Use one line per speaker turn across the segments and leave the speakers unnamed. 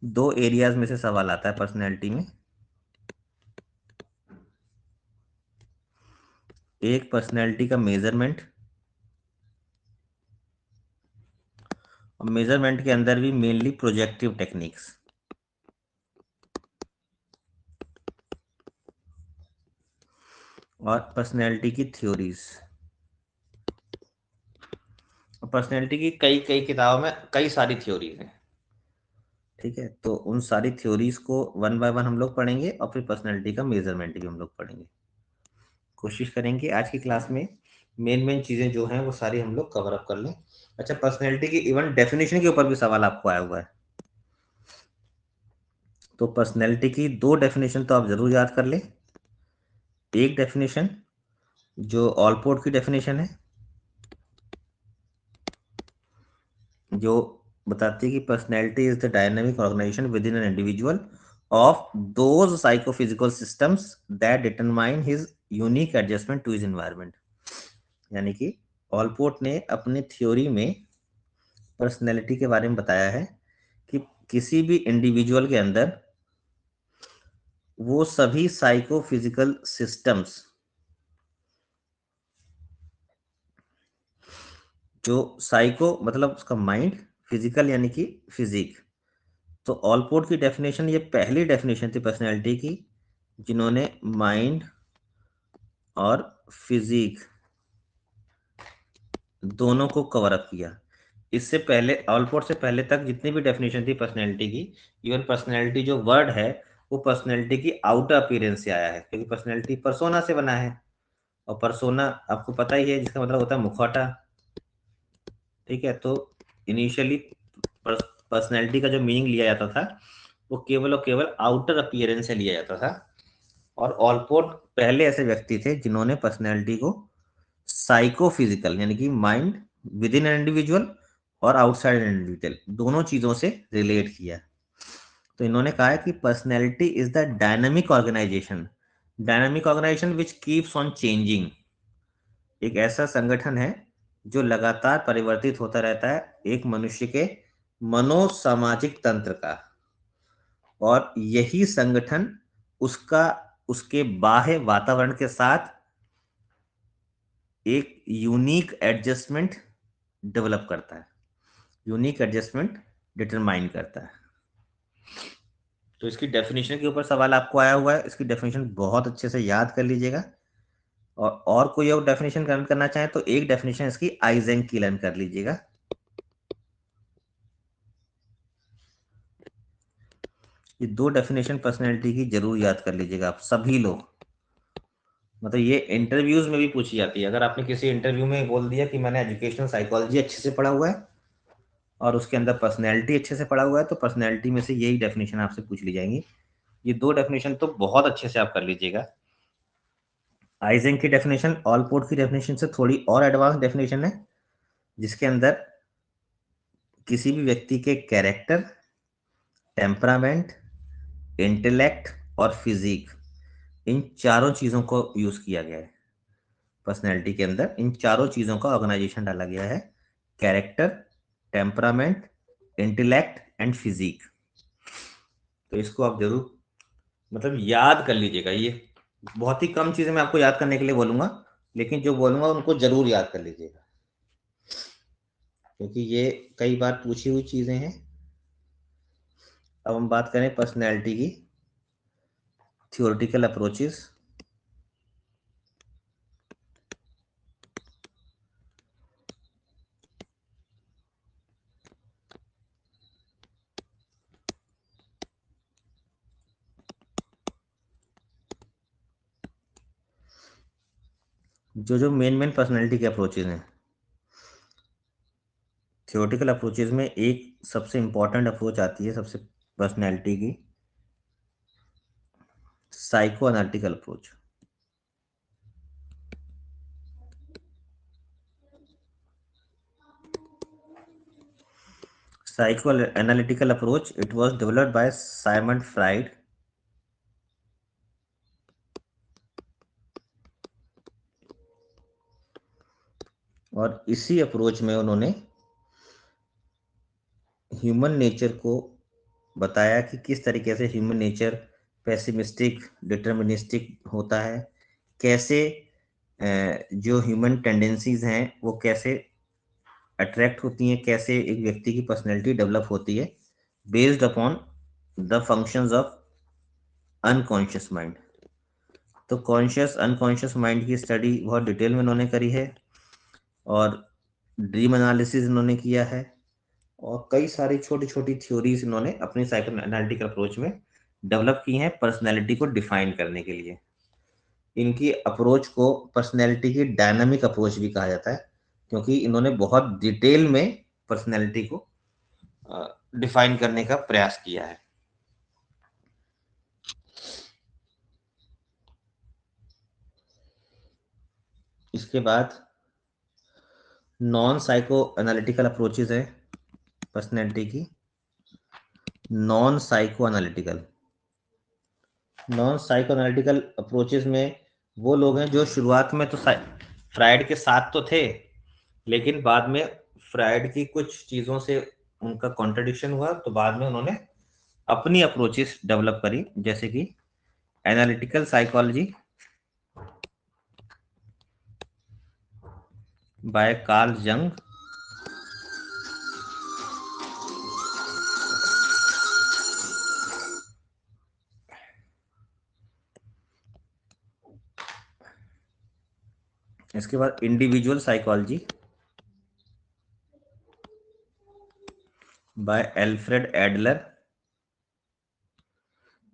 दो एरियाज में से सवाल आता है पर्सनैलिटी में। एक पर्सनैलिटी का मेजरमेंट, और मेजरमेंट के अंदर भी मेनली प्रोजेक्टिव टेक्निक्स। और पर्सनैलिटी की थ्योरीज। पर्सनैलिटी की कई कई किताबों में कई सारी थ्योरीज हैं। ठीक है, तो उन सारी थ्योरीज को वन बाय वन हम लोग पढ़ेंगे, और फिर पर्सनैलिटी का मेजरमेंट भी हम लोग पढ़ेंगे। कोशिश करेंगे आज की क्लास में मेन मेन चीजें जो हैं वो सारी हम लोग कवर अप कर लें। अच्छा, पर्सनैलिटी की इवन डेफिनेशन के ऊपर भी सवाल आपको आया हुआ है। तो पर्सनैलिटी की दो डेफिनेशन तो आप जरूर याद कर लें। एक डेफिनेशन जो ऑलपोर्ट की डेफिनेशन है, जो बताती है कि personality is the dynamic organization within an individual of those psychophysical systems that determine his unique adjustment to his environment. यानी कि ऑलपोर्ट ने अपनी थ्योरी में पर्सनैलिटी के बारे में बताया है कि किसी भी इंडिविजुअल के अंदर वो सभी साइकोफिजिकल सिस्टम्स जो साइको मतलब उसका माइंड, फिजिकल यानी कि फिजिक। तो ऑलपोर्ट की डेफिनेशन, ये पहली डेफिनेशन थी पर्सनैलिटी की जिन्होंने माइंड और फिजिक दोनों को कवर अप किया। इससे पहले, ऑलपोर्ट से पहले तक जितनी भी डेफिनेशन थी पर्सनैलिटी की, इवन पर्सनैलिटी जो वर्ड है वो पर्सनैलिटी की आउटर अपीयरेंस से आया है, क्योंकि पर्सनैलिटी पर्सोना से बना है। और पर्सोना आपको पता ही है, जिसका मतलब होता है मुखौटा। ठीक है, तो इनिशियली पर्सनैलिटी का जो मीनिंग लिया जाता था वो केवल और केवल आउटर अपीयरेंस से लिया जाता था। और ऑलपोर्ट पहले ऐसे व्यक्ति थे जिन्होंने पर्सनैलिटी को साइकोफिजिकल यानी कि mind with in an individual और आउटसाइड एन इंडिविजुअल दोनों चीजों से रिलेट किया। तो इन्होंने कहा है कि personality is the dynamic organization which keeps on changing. एक ऐसा संगठन है जो लगातार परिवर्तित होता रहता है, एक मनुष्य के मनोसामाजिक तंत्र का। और यही संगठन उसका उसके बाह्य वातावरण के साथ एक यूनिक एडजस्टमेंट डेवलप करता है, यूनिक एडजस्टमेंट डिटरमाइन करता है। तो इसकी डेफिनेशन के ऊपर सवाल आपको आया हुआ है, इसकी डेफिनेशन बहुत अच्छे से याद कर लीजिएगा। और कोई और डेफिनेशन करना चाहे तो एक डेफिनेशन इसकी आइजेंक की लर्न कर लीजिएगा। ये दो डेफिनेशन पर्सनैलिटी की जरूर याद कर लीजिएगा आप सभी लोग। मतलब ये इंटरव्यूज में भी पूछी जाती है। अगर आपने किसी इंटरव्यू में बोल दिया कि मैंने एजुकेशनल साइकोलॉजी अच्छे से पढ़ा हुआ है और उसके अंदर पर्सनैलिटी अच्छे से पढ़ा हुआ है, तो पर्सनैलिटी में से यही डेफिनेशन आपसे पूछ ली जाएंगी। ये दो डेफिनेशन तो बहुत अच्छे से आप कर लीजिएगा। आइजेंक की डेफिनेशन ऑलपोर्ट की डेफिनेशन से थोड़ी और एडवांस डेफिनेशन है, जिसके अंदर किसी भी व्यक्ति के कैरेक्टर, टेम्परामेंट, इंटेलेक्ट और फिजिक, इन चारों चीजों को यूज किया गया है। पर्सनैलिटी के अंदर इन चारों चीजों का ऑर्गेनाइजेशन डाला गया है, character, temperament, intellect and physique. तो इसको आप जरूर मतलब याद कर लीजिएगा। ये बहुत ही कम चीजें मैं आपको याद करने के लिए बोलूंगा, लेकिन जो बोलूंगा उनको जरूर याद कर लीजिएगा, क्योंकि ये कई बार पूछी हुई चीजें हैं। अब हम बात करें पर्सनैलिटी की थियोरेटिकल अप्रोचेस। जो मेन मेन पर्सनैलिटी के अप्रोचेज हैं थियोरेटिकल अप्रोचेज में, एक सबसे इंपॉर्टेंट अप्रोच आती है सबसे पर्सनैलिटी की, psycho analytical approach. Psycho analytical approach, it was developed by Symonds fried. और इसी अप्रोच में उन्होंने ह्यूमन नेचर को बताया कि किस तरीके से ह्यूमन नेचर पेसिमिस्टिक डिटर्मिनिस्टिक होता है, कैसे जो ह्यूमन टेंडेंसीज हैं वो कैसे अट्रैक्ट होती हैं, कैसे एक व्यक्ति की पर्सनैलिटी डेवलप होती है based upon the functions of unconscious mind. तो कॉन्शियस अनकॉन्शियस माइंड की स्टडी बहुत डिटेल में इन्होंने करी है और ड्रीम एनालिसिस इन्होंने किया है और कई सारी छोटी छोटी थ्योरीज इन्होंने अपनी साइको एनालिटिकल अप्रोच में डेवलप की हैं पर्सनैलिटी को डिफाइन करने के लिए। इनकी अप्रोच को पर्सनैलिटी की डायनामिक अप्रोच भी कहा जाता है क्योंकि इन्होंने बहुत डिटेल में पर्सनैलिटी को डिफाइन करने का प्रयास किया है। इसके बाद नॉन साइको एनालिटिकल अप्रोचेज है पर्सनैलिटी की। नॉन साइको एनालिटिकल अप्रोचेज में वो लोग हैं जो शुरुआत में तो फ्राइड के साथ तो थे, लेकिन बाद में फ्राइड की कुछ चीजों से उनका कॉन्ट्रडिक्शन हुआ, तो बाद में उन्होंने अपनी अप्रोचेस डेवलप करी, जैसे कि एनालिटिकल साइकोलॉजी बाय कार्ल जंग, इसके बाद individual psychology bye Alfred Adler.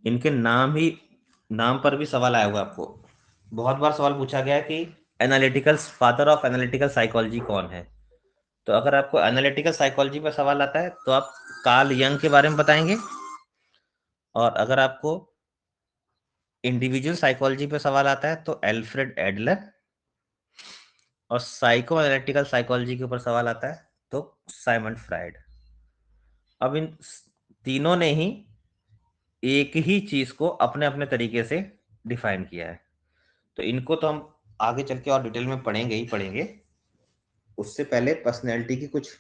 इनके नाम पर भी सवाल आया हुआ आपको, बहुत बार सवाल पूछा गया है कि analytical father of analytical psychology कौन है। तो अगर आपको एनालिटिकल साइकोलॉजी पर सवाल आता है तो आप कार्ल यंग के बारे में बताएंगे, और अगर आपको इंडिविजुअल साइकोलॉजी पे सवाल आता है तो एल्फ्रेड एडलर, और साइको एनालिटिकल साइकोलॉजी के ऊपर सवाल आता है तो साइमंड फ्राइड। अब इन तीनों ने ही एक ही चीज को अपने अपने तरीके से डिफाइन किया है, तो इनको तो हम आगे चल के और डिटेल में पढ़ेंगे ही पढ़ेंगे। उससे पहले पर्सनैलिटी की कुछ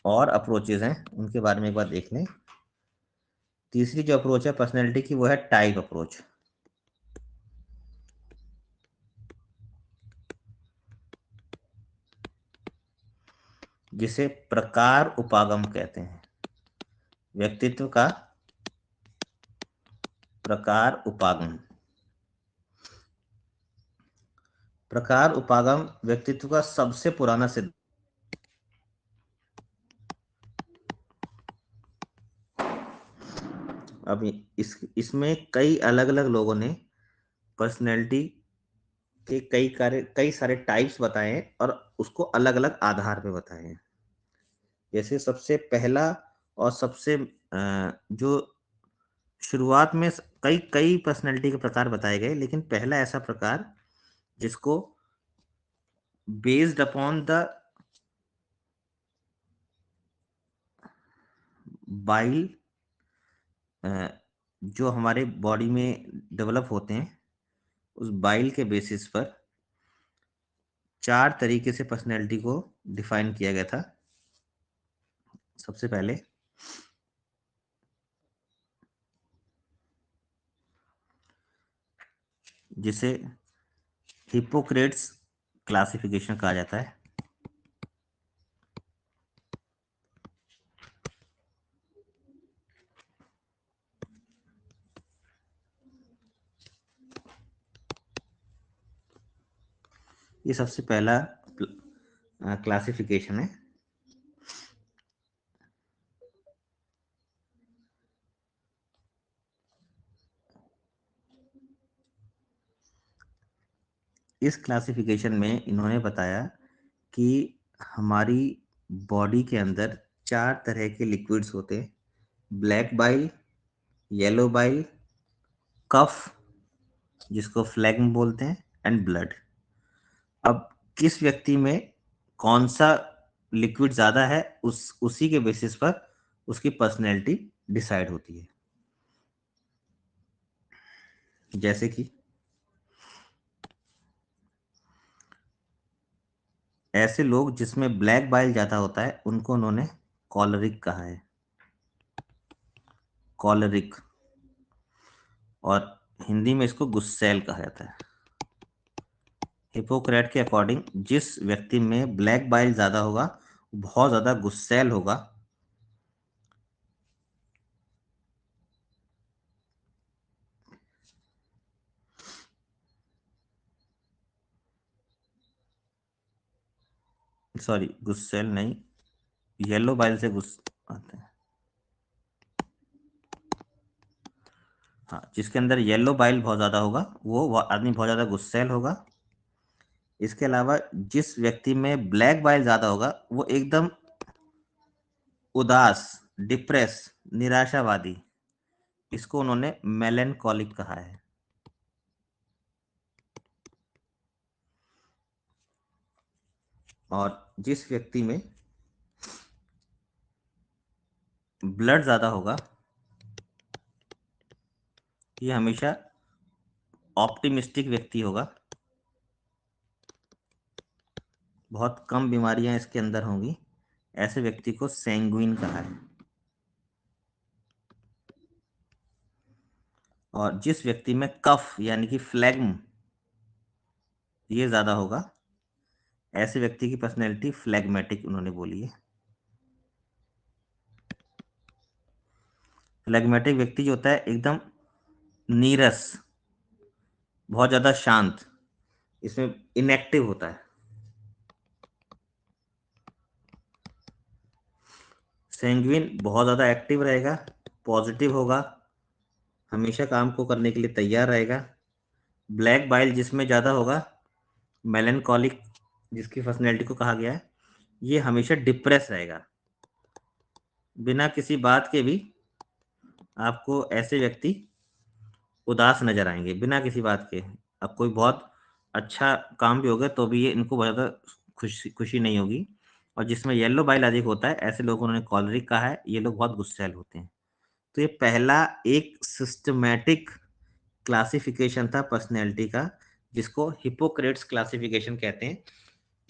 और अप्रोचेज हैं, उनके बारे में एक बार देख लें। तीसरी जो अप्रोच है पर्सनैलिटी की वो है टाइप अप्रोच, जिसे प्रकार उपागम कहते हैं। व्यक्तित्व का प्रकार उपागम, प्रकार उपागम व्यक्तित्व का सबसे पुराना सिद्धांत। अब इसमें कई अलग अलग लोगों ने पर्सनैलिटी के कई सारे टाइप्स बताए हैं और उसको अलग अलग आधार पे बताए हैं। जैसे सबसे पहला और सबसे जो शुरुआत में कई कई पर्सनैलिटी के प्रकार बताए गए, लेकिन पहला ऐसा प्रकार जिसको बेस्ड अपॉन द बाइल जो हमारे बॉडी में डेवलप होते हैं, उस बाइल के बेसिस पर 4 तरीके से पर्सनैलिटी को डिफाइन किया गया था। सबसे पहले जिसे हिपोक्रेट्स क्लासिफिकेशन कहा जाता है। ये सबसे पहला क्लासिफिकेशन है। इस क्लासिफिकेशन में इन्होंने बताया कि हमारी बॉडी के अंदर 4 तरह के लिक्विड्स होते हैं: ब्लैक बाइल, येलो बाइल, कफ जिसको फ्लैग्म बोलते हैं, एंड ब्लड। अब किस व्यक्ति में कौन सा लिक्विड ज्यादा है, उसी के बेसिस पर उसकी पर्सनैलिटी डिसाइड होती है। जैसे कि ऐसे लोग जिसमें ब्लैक बाइल ज्यादा होता है उनको उन्होंने कॉलरिक कहा है। कॉलरिक, और हिंदी में इसको गुस्सैल कहा जाता है। हिपोक्रेट के अकॉर्डिंग जिस व्यक्ति में ब्लैक बाइल ज्यादा होगा, बहुत ज्यादा गुस्सैल होगा। सॉरी, गुस्सैल नहीं, येलो बाइल से गुस्सा आते हैं। हाँ, जिसके अंदर येलो बाइल बहुत ज्यादा होगा वो आदमी बहुत ज्यादा गुस्सैल होगा। इसके अलावा जिस व्यक्ति में ब्लैक बाइल ज्यादा होगा वो एकदम उदास, डिप्रेस, निराशावादी, इसको उन्होंने मेलेंकोलिक कहा है। और जिस व्यक्ति में ब्लड ज्यादा होगा ये हमेशा ऑप्टिमिस्टिक व्यक्ति होगा, बहुत कम बीमारियां इसके अंदर होंगी, ऐसे व्यक्ति को सैंग्विन कहा है। और जिस व्यक्ति में कफ यानी कि फ्लैग्म ये ज्यादा होगा, ऐसे व्यक्ति की पर्सनैलिटी फ्लैग्मेटिक उन्होंने बोली है। फ्लैग्मेटिक व्यक्ति जो होता है एकदम नीरस, बहुत ज्यादा शांत, इसमें इनएक्टिव होता है। सैंग्विन बहुत ज्यादा एक्टिव रहेगा, पॉजिटिव होगा, हमेशा काम को करने के लिए तैयार रहेगा। ब्लैक बाइल जिसमें ज्यादा होगा, मेलेंकोलिक जिसकी पर्सनैलिटी को कहा गया है, ये हमेशा डिप्रेस रहेगा। बिना किसी बात के भी आपको ऐसे व्यक्ति उदास नजर आएंगे, बिना किसी बात के। अब कोई बहुत अच्छा काम भी होगा तो भी ये इनको बहुत ज्यादा खुशी खुशी नहीं होगी। और जिसमें येलो बाइल अधिक होता है ऐसे लोगों ने कॉलरिक कहा है, ये लोग बहुत गुस्सैल होते हैं। तो ये पहला एक सिस्टमैटिक क्लासिफिकेशन था पर्सनैलिटी का, जिसको हिपोक्रेट्स क्लासिफिकेशन कहते हैं।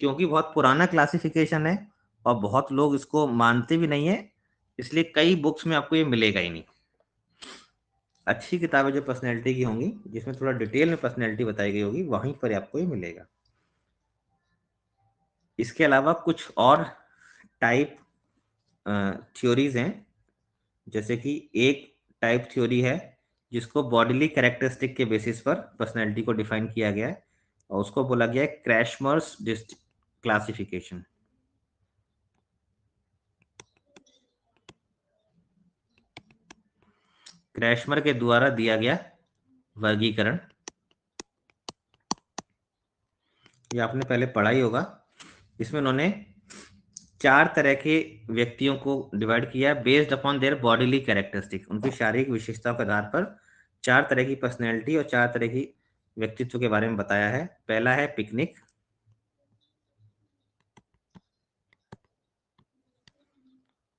क्योंकि बहुत पुराना क्लासिफिकेशन है और बहुत लोग इसको मानते भी नहीं है, इसलिए कई बुक्स में आपको ये मिलेगा ही नहीं। अच्छी किताबें जो पर्सनैलिटी की होंगी, जिसमें थोड़ा डिटेल में पर्सनैलिटी बताई गई होगी, वहीं पर आपको ये मिलेगा। इसके अलावा कुछ और टाइप थ्योरीज हैं, जैसे कि एक टाइप थ्योरी है जिसको बॉडीली कैरेक्टरिस्टिक के बेसिस पर पर्सनैलिटी को डिफाइन किया गया है, और उसको बोला गया है क्रैशमर्स क्लासिफिकेशन। क्रैशमर के द्वारा दिया गया वर्गीकरण, ये आपने पहले पढ़ा ही होगा। इसमें उन्होंने 4 तरह के व्यक्तियों को डिवाइड किया based upon their bodily characteristic. उनकी शारीरिक विशेषताओं के आधार पर 4 तरह की पर्सनैलिटी और 4 तरह की व्यक्तित्व के बारे में बताया है। पहला है पिकनिक,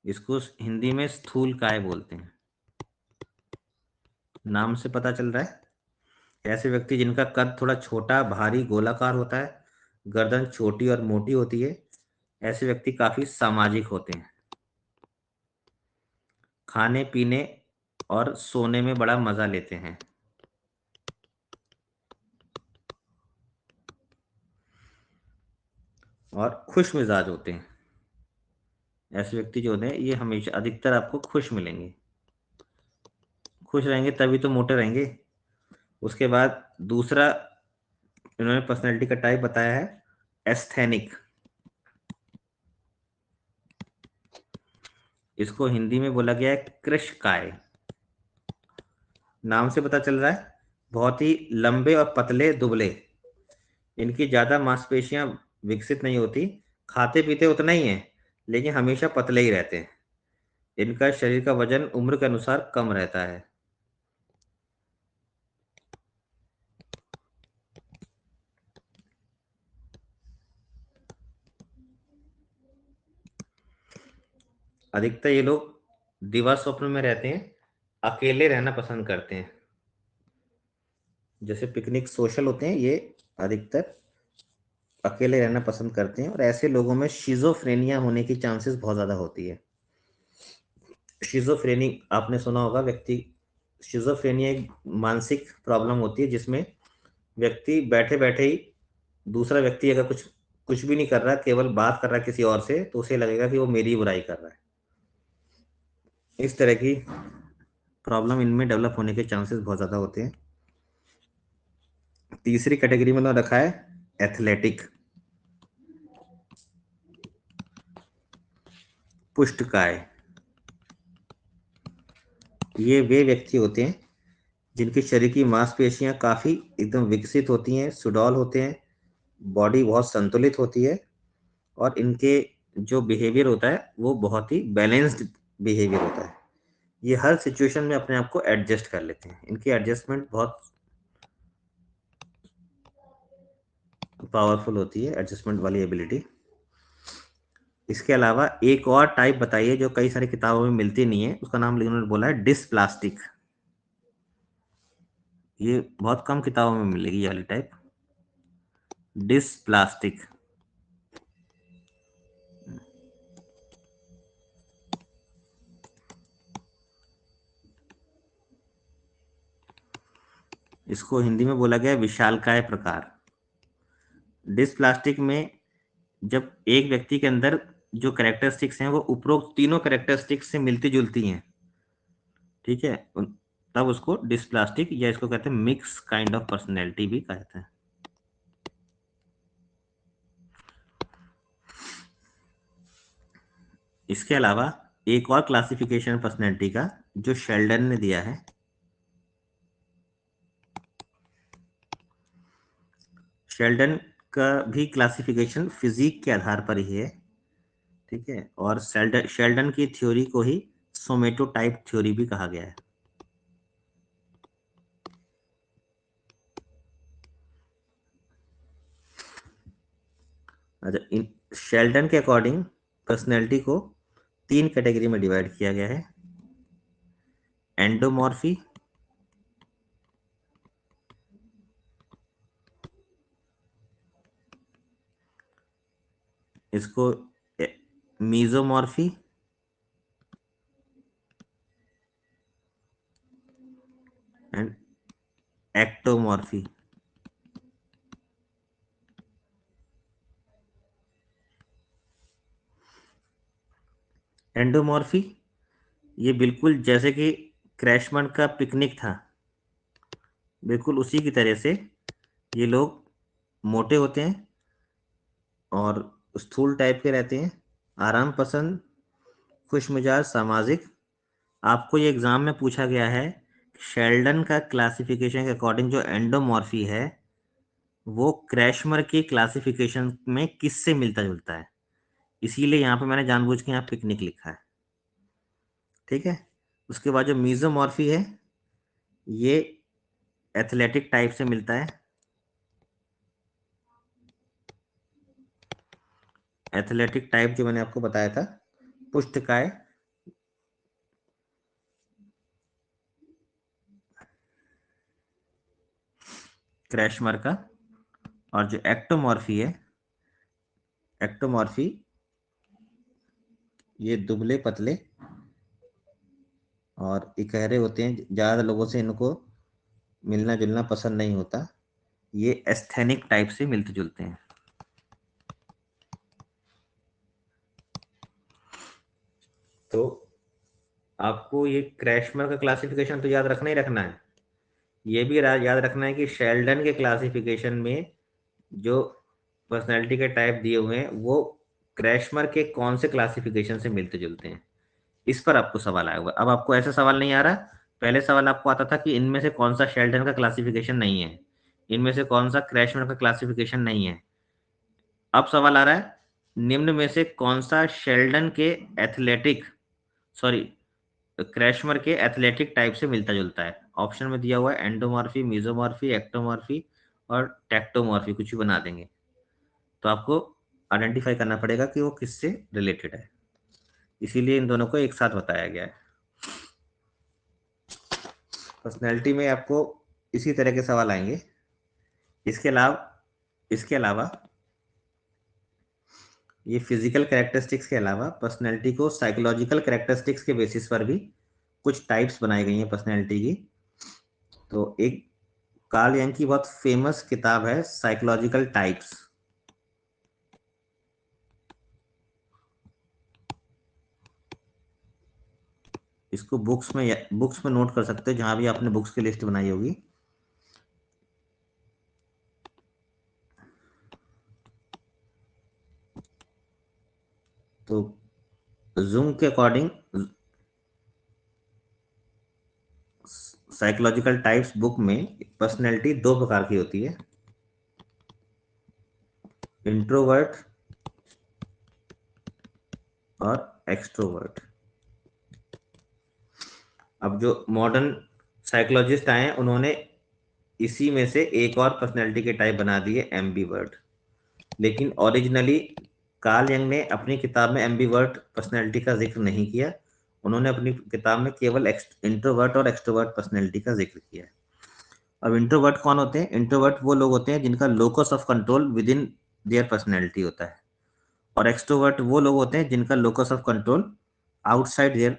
इसको हिंदी में स्थूल काय बोलते हैं, नाम से पता चल रहा है। ऐसे व्यक्ति जिनका कद थोड़ा छोटा, भारी, गोलाकार होता है, गर्दन छोटी और मोटी होती है, ऐसे व्यक्ति काफी सामाजिक होते हैं, खाने पीने और सोने में बड़ा मजा लेते हैं, और खुश मिजाज होते हैं। ऐसे व्यक्ति जो होते हैं ये हमेशा अधिकतर आपको खुश मिलेंगे, खुश रहेंगे तभी तो मोटे रहेंगे। उसके बाद दूसरा इन्होंने पर्सनैलिटी का टाइप बताया है एस्थेनिक, इसको हिंदी में बोला गया है कृशकाय। नाम से पता चल रहा है बहुत ही लंबे और पतले दुबले, इनकी ज्यादा मांसपेशियां विकसित नहीं होती, खाते पीते उतना ही है लेकिन हमेशा पतले ही रहते हैं। इनका शरीर का वजन उम्र के अनुसार कम रहता है। अधिकतर ये लोग दिवा स्वप्न में रहते हैं, अकेले रहना पसंद करते हैं। जैसे पिकनिक सोशल होते हैं, ये अधिकतर अकेले रहना पसंद करते हैं, और ऐसे लोगों में शिजोफ्रेनिया होने की चांसेस बहुत ज्यादा होती है। शिजोफ्रेनी आपने सुना होगा, व्यक्ति शिजोफ्रेनिया एक मानसिक प्रॉब्लम होती है जिसमें व्यक्ति बैठे बैठे ही दूसरा व्यक्ति अगर कुछ कुछ भी नहीं कर रहा, केवल बात कर रहा है किसी और से, तो उसे लगेगा कि वो मेरी बुराई कर रहा है। इस तरह की प्रॉब्लम इनमें डेवलप होने के चांसेस बहुत ज़्यादा होते हैं। तीसरी कैटेगरी में उन्होंने रखा है एथलेटिक, पुष्टकाय। ये वे व्यक्ति होते हैं जिनके शरीर की मांसपेशियां काफ़ी एकदम विकसित होती हैं, सुडौल होते हैं, बॉडी बहुत संतुलित होती है, और इनके जो बिहेवियर होता है वो बहुत ही बैलेंस्ड बिहेवियर होता है। ये हर सिचुएशन में अपने आप को एडजस्ट कर लेते हैं, इनकी एडजस्टमेंट बहुत पावरफुल होती है, एडजस्टमेंट वाली एबिलिटी। इसके अलावा एक और टाइप बताइए जो कई सारी किताबों में मिलती नहीं है, उसका नाम उन्होंने बोला है डिस्प्लास्टिक। ये बहुत कम किताबों में मिलेगी ये वाली टाइप, डिस्प्लास्टिक। इसको हिंदी में बोला गया विशालकाय प्रकार। डिस्प्लास्टिक में जब एक व्यक्ति के अंदर जो कैरेक्टरिस्टिक्स हैं वो उपरोक्त तीनों कैरेक्टरिस्टिक्स से मिलती जुलती हैं, ठीक है, तब उसको डिस्प्लास्टिक या इसको कहते हैं मिक्स काइंड ऑफ पर्सनैलिटी भी कहते हैं। इसके अलावा एक और क्लासिफिकेशन पर्सनैलिटी का जो शेल्डन ने दिया है, शेल्डन का भी क्लासिफिकेशन फिजिक के आधार पर ही है, ठीक है, और शेल्डन की थ्योरी को ही सोमेटोटाइप थ्योरी भी कहा गया है। अच्छा, इन शेल्डन के अकॉर्डिंग पर्सनैलिटी को 3 कैटेगरी में डिवाइड किया गया है, एंडोमॉर्फी, इसको मीजोमॉर्फी एंड एक्टोमॉर्फी। एंडोमॉर्फी ये बिल्कुल जैसे कि क्रैशमैन का पिकनिक था, बिल्कुल उसी की तरह से ये लोग मोटे होते हैं और स्थूल टाइप के रहते हैं, आराम पसंद, खुशमिजाज, सामाजिक। आपको ये एग्जाम में पूछा गया है, शेल्डन का क्लासिफिकेशन के अकॉर्डिंग जो एंडोमॉर्फी है वो क्रैशमर की क्लासिफिकेशन में किससे मिलता जुलता है, इसीलिए यहाँ पे मैंने जानबूझ के यहाँ पिकनिक लिखा है, ठीक है। उसके बाद जो मीजोमॉर्फी है ये एथलेटिक टाइप से मिलता है, एथलेटिक टाइप जो मैंने आपको बताया था, पुष्टकाय, क्रैशमर का। और जो एक्टोमॉर्फी है, एक्टोमॉर्फी ये दुबले पतले और इकहरे होते हैं, ज़्यादा लोगों से इनको मिलना जुलना पसंद नहीं होता, ये एस्थेनिक टाइप से मिलते जुलते हैं। तो आपको ये क्रैशमर का क्लासिफिकेशन तो याद रखना ही रखना है, ये भी याद रखना है कि शेल्डन के क्लासिफिकेशन में जो पर्सनैलिटी के टाइप दिए हुए हैं वो क्रैशमर के कौन से क्लासिफिकेशन से मिलते जुलते हैं, इस पर आपको सवाल आया होगा। अब आपको ऐसा सवाल नहीं आ रहा, पहले सवाल आपको आता था कि इनमें से कौन सा शेल्डन का क्लासिफिकेशन नहीं है, इनमें से कौन सा क्रैशमर का क्लासिफिकेशन नहीं है। अब सवाल आ रहा है निम्न में से कौन सा शेल्डन के एथलेटिक, सॉरी, क्रैशमर के एथलेटिक टाइप से मिलता जुलता है। ऑप्शन में दिया हुआ है एंडोमॉर्फी, मीजोमॉर्फी, एक्टोमॉर्फी और टेक्टोमॉर्फी, कुछ भी बना देंगे। तो आपको आइडेंटिफाई करना पड़ेगा कि वो किससे रिलेटेड है, इसीलिए इन दोनों को एक साथ बताया गया है। पर्सनैलिटी में आपको इसी तरह के सवाल आएंगे। इसके अलावा ये फिजिकल कैरेक्टरिस्टिक्स के अलावा पर्सनैलिटी को साइकोलॉजिकल कैरेक्टरिस्टिक्स के बेसिस पर भी कुछ टाइप्स बनाई गई हैं पर्सनैलिटी की। तो एक कार्ल यंग की बहुत फेमस किताब है साइकोलॉजिकल टाइप्स। इसको बुक्स में नोट कर सकते हैं जहां भी आपने बुक्स की लिस्ट बनाई होगी। तो जूंग के अकॉर्डिंग साइकोलॉजिकल टाइप्स बुक में पर्सनैलिटी दो प्रकार की होती है, इंट्रोवर्ट और एक्सट्रोवर्ट। अब जो मॉडर्न साइकोलॉजिस्ट आए हैं उन्होंने इसी में से एक और पर्सनैलिटी के टाइप बना दिए, एम्बीवर्ट। लेकिन ओरिजिनली कार्ल यंग ने अपनी किताब में एम्बीवर्ट पर्सनैलिटी का जिक्र नहीं किया। उन्होंने अपनी किताब में केवल इंट्रोवर्ट और एक्सट्रोवर्ट पर्सनैलिटी का जिक्र किया है। अब इंट्रोवर्ट कौन होते हैं? इंट्रोवर्ट वो लोग होते हैं जिनका locus of control with in their personality होता है, और एक्सट्रोवर्ट वो लोग होते हैं जिनका locus of control outside their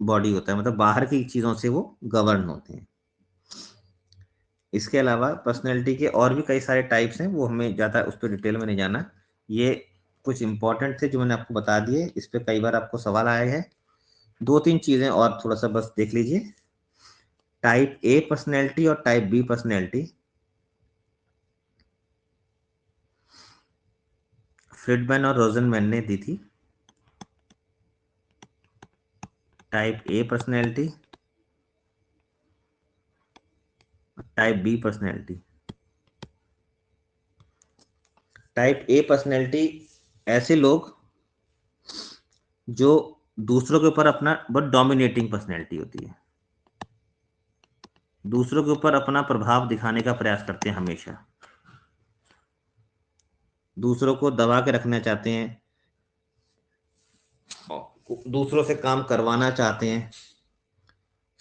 body होता है, मतलब बाहर की चीजों से वो गवर्न होते हैं। इसके अलावा पर्सनैलिटी के और भी कई सारे टाइप्स हैं, वो हमें ज़्यादा उस पर डिटेल में नहीं जाना। ये कुछ इंपॉर्टेंट थे जो मैंने आपको बता दिए। इस पे कई बार आपको सवाल आए हैं। दो तीन चीज़ें और थोड़ा सा बस देख लीजिए। टाइप ए पर्सनैलिटी और टाइप बी पर्सनैलिटी फ्रिडमैन और रोजनमैन ने दी थी। Type A personality, type B personality. Type A personality ऐसे लोग जो दूसरों के ऊपर अपना बहुत डोमिनेटिंग पर्सनैलिटी होती है, दूसरों के ऊपर अपना प्रभाव दिखाने का प्रयास करते हैं हमेशा, दूसरों को दबा के रखना चाहते हैं, दूसरों से काम करवाना चाहते हैं।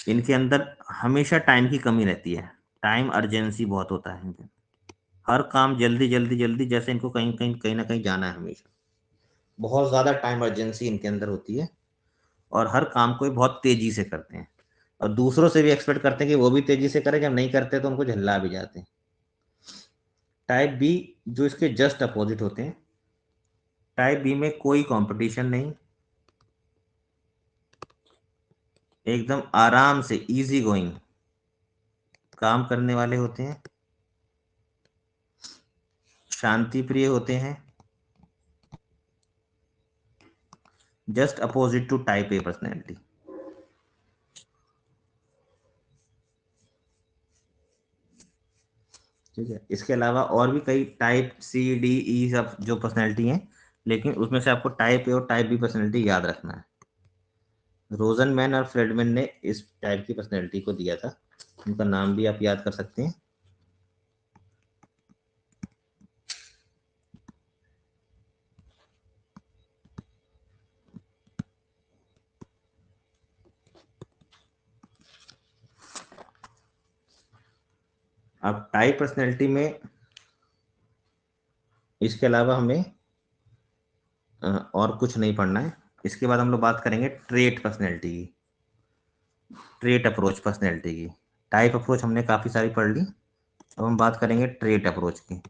इनके अंदर हमेशा टाइम की कमी रहती है, टाइम अर्जेंसी बहुत होता है इनके। हर काम जल्दी जल्दी जल्दी, जैसे इनको कहीं ना कहीं जाना है हमेशा। बहुत ज्यादा टाइम अर्जेंसी इनके अंदर होती है, और हर काम को ये बहुत तेजी से करते हैं, और दूसरों से भी एक्सपेक्ट करते हैं कि वो भी तेजी से करें। जब नहीं करते तो उनको झल्ला भी जाते हैं। टाइप बी जो इसके जस्ट अपोजिट होते हैं, टाइप बी में कोई कंपटीशन नहीं, एकदम आराम से इजी गोइंग काम करने वाले होते हैं, शांति प्रिय होते हैं, just opposite to type A personality. ठीक है, इसके अलावा और भी कई टाइप सी डी ई सब जो पर्सनैलिटी हैं, लेकिन उसमें से आपको टाइप ए और टाइप बी पर्सनैलिटी याद रखना है। रोजनमैन और फ्रेडमैन ने इस टाइप की पर्सनैलिटी को दिया था, उनका नाम भी आप याद कर सकते हैं। अब टाइप पर्सनैलिटी में इसके अलावा हमें और कुछ नहीं पढ़ना है। इसके बाद हम लोग बात करेंगे ट्रेट पर्सनैलिटी की, ट्रेट अप्रोच पर्सनैलिटी की। टाइप अप्रोच हमने काफ़ी सारी पढ़ ली, अब हम बात करेंगे ट्रेट अप्रोच की,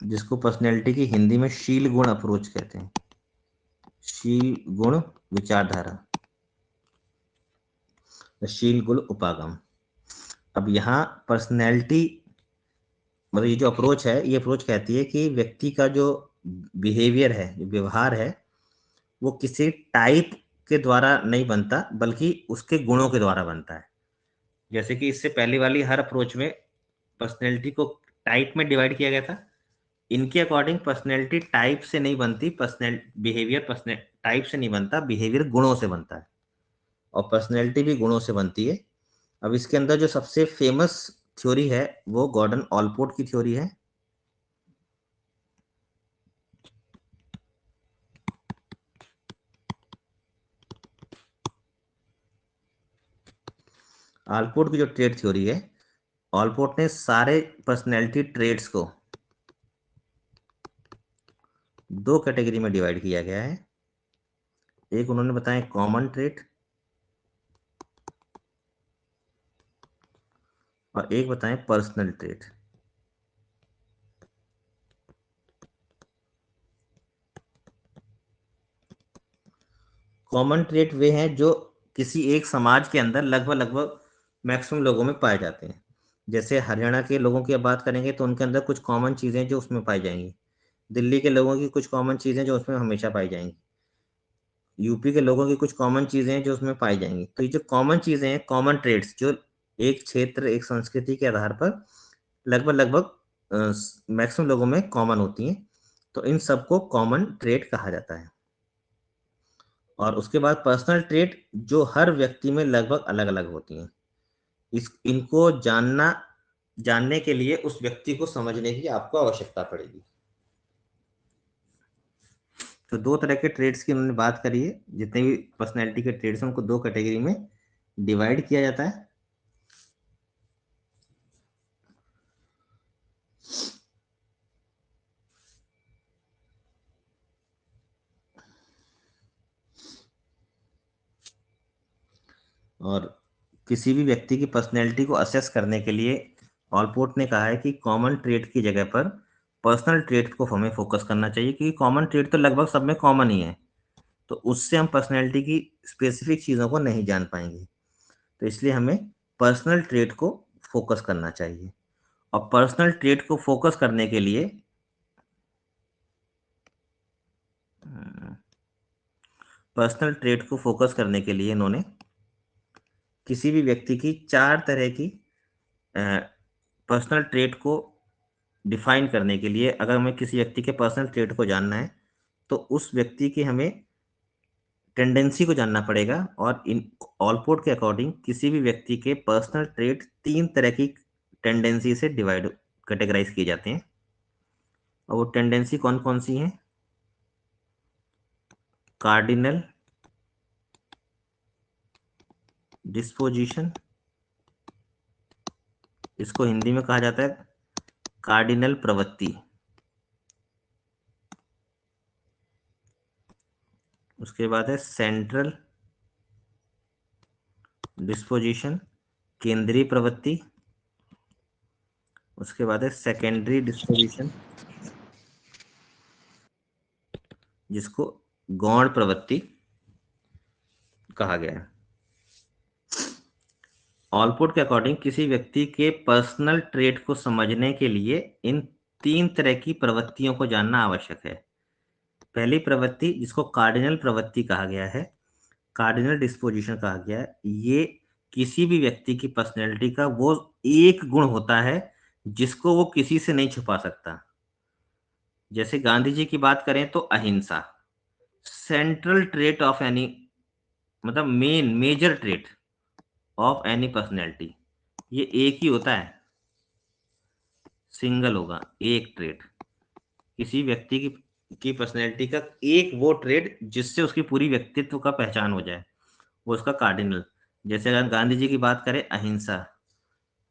जिसको पर्सनैलिटी की हिंदी में शील गुण अप्रोच कहते हैं। शील गुण विचारधारा, शील गुण उपागम। अब यहाँ पर्सनैलिटी, मतलब ये जो अप्रोच है, ये अप्रोच कहती है कि व्यक्ति का जो बिहेवियर है, जो व्यवहार है, वो किसी टाइप के द्वारा नहीं बनता, बल्कि उसके गुणों के द्वारा बनता है। जैसे कि इससे पहले वाली हर अप्रोच में पर्सनैलिटी को टाइप में डिवाइड किया गया था। इनके अकॉर्डिंग पर्सनैलिटी टाइप से नहीं बनती, पर्सनल बिहेवियर पर्सनल टाइप से नहीं बनता, बिहेवियर गुणों से बनता है, और पर्सनैलिटी भी गुणों से बनती है। अब इसके अंदर जो सबसे फेमस थ्योरी है वो गॉर्डन ऑलपोर्ट की थ्योरी है। ऑलपोर्ट की जो ट्रेट थ्योरी है, ऑलपोर्ट ने सारे पर्सनैलिटी ट्रेड्स को दो कैटेगरी में डिवाइड किया गया है। एक उन्होंने बताया कॉमन ट्रेट और एक बताएं पर्सनल ट्रेट। कॉमन ट्रेट वे हैं जो किसी एक समाज के अंदर लगभग लगभग मैक्सिमम लोगों में पाए जाते हैं। जैसे हरियाणा के लोगों की बात करेंगे तो उनके अंदर कुछ कॉमन चीज़ें जो उसमें पाई जाएंगी। दिल्ली के लोगों की कुछ कॉमन चीज़ें जो उसमें हमेशा पाई जाएंगी। यूपी के लोगों की कुछ कॉमन चीज़ें हैं जो उसमें पाई जाएंगी। तो ये जो कॉमन चीज़ें हैं, कॉमन ट्रेड्स, जो एक क्षेत्र एक संस्कृति के आधार पर लगभग लगभग मैक्सिमम लोगों में कॉमन होती हैं, तो इन सबको कॉमन ट्रेड कहा जाता है। और उसके बाद पर्सनल ट्रेट जो हर व्यक्ति में लगभग अलग अलग होती हैं। इनको जानने के लिए उस व्यक्ति को समझने की आपको आवश्यकता पड़ेगी। तो दो तरह के ट्रेड्स की उन्होंने बात करी है। जितने भी पर्सनैलिटी के ट्रेड्स हैं उनको दो कैटेगरी में डिवाइड किया जाता है। और किसी भी व्यक्ति की पर्सनैलिटी को असेस करने के लिए ऑलपोर्ट ने कहा है कि कॉमन ट्रेट की जगह पर पर्सनल ट्रेट को हमें फोकस करना चाहिए, क्योंकि कॉमन ट्रेट तो लगभग सब में कॉमन ही है, तो उससे हम पर्सनैलिटी की स्पेसिफिक चीज़ों को नहीं जान पाएंगे। तो इसलिए हमें पर्सनल ट्रेट को फोकस करना चाहिए। और पर्सनल ट्रेट को फोकस करने के लिए इन्होंने किसी भी व्यक्ति की चार तरह की पर्सनल ट्रेट को डिफाइन करने के लिए, अगर हमें किसी व्यक्ति के पर्सनल ट्रेट को जानना है तो उस व्यक्ति की हमें टेंडेंसी को जानना पड़ेगा। और इन ऑलपोर्ट के अकॉर्डिंग किसी भी व्यक्ति के पर्सनल ट्रेट तीन तरह की टेंडेंसी से कैटेगराइज किए जाते हैं। और वो टेंडेंसी कौन कौन सी हैं? कार्डिनल डिस्पोजिशन, इसको हिंदी में कहा जाता है कार्डिनल प्रवृत्ति। उसके बाद है सेंट्रल डिस्पोजिशन, केंद्रीय प्रवृत्ति। उसके बाद है सेकेंडरी डिस्पोजिशन, जिसको गौण प्रवृत्ति कहा गया है। ऑलपोर्ट के अकॉर्डिंग किसी व्यक्ति के पर्सनल ट्रेट को समझने के लिए इन तीन तरह की प्रवृत्तियों को जानना आवश्यक है। पहली प्रवृत्ति, जिसको कार्डिनल प्रवृत्ति कहा गया है, कार्डिनल डिस्पोजिशन कहा गया है, ये किसी भी व्यक्ति की पर्सनैलिटी का वो एक गुण होता है जिसको वो किसी से नहीं छुपा सकता। जैसे गांधी जी की बात करें तो अहिंसा सेंट्रल ट्रेट ऑफ एनी, मतलब major trait of any personality, ये एक ही होता है, सिंगल होगा एक ट्रेट। किसी व्यक्ति की पर्सनैलिटी का एक वो ट्रेट जिससे उसकी पूरी व्यक्तित्व का पहचान हो जाए, वो उसका कार्डिनल। जैसे अगर गांधी जी की बात करें अहिंसा,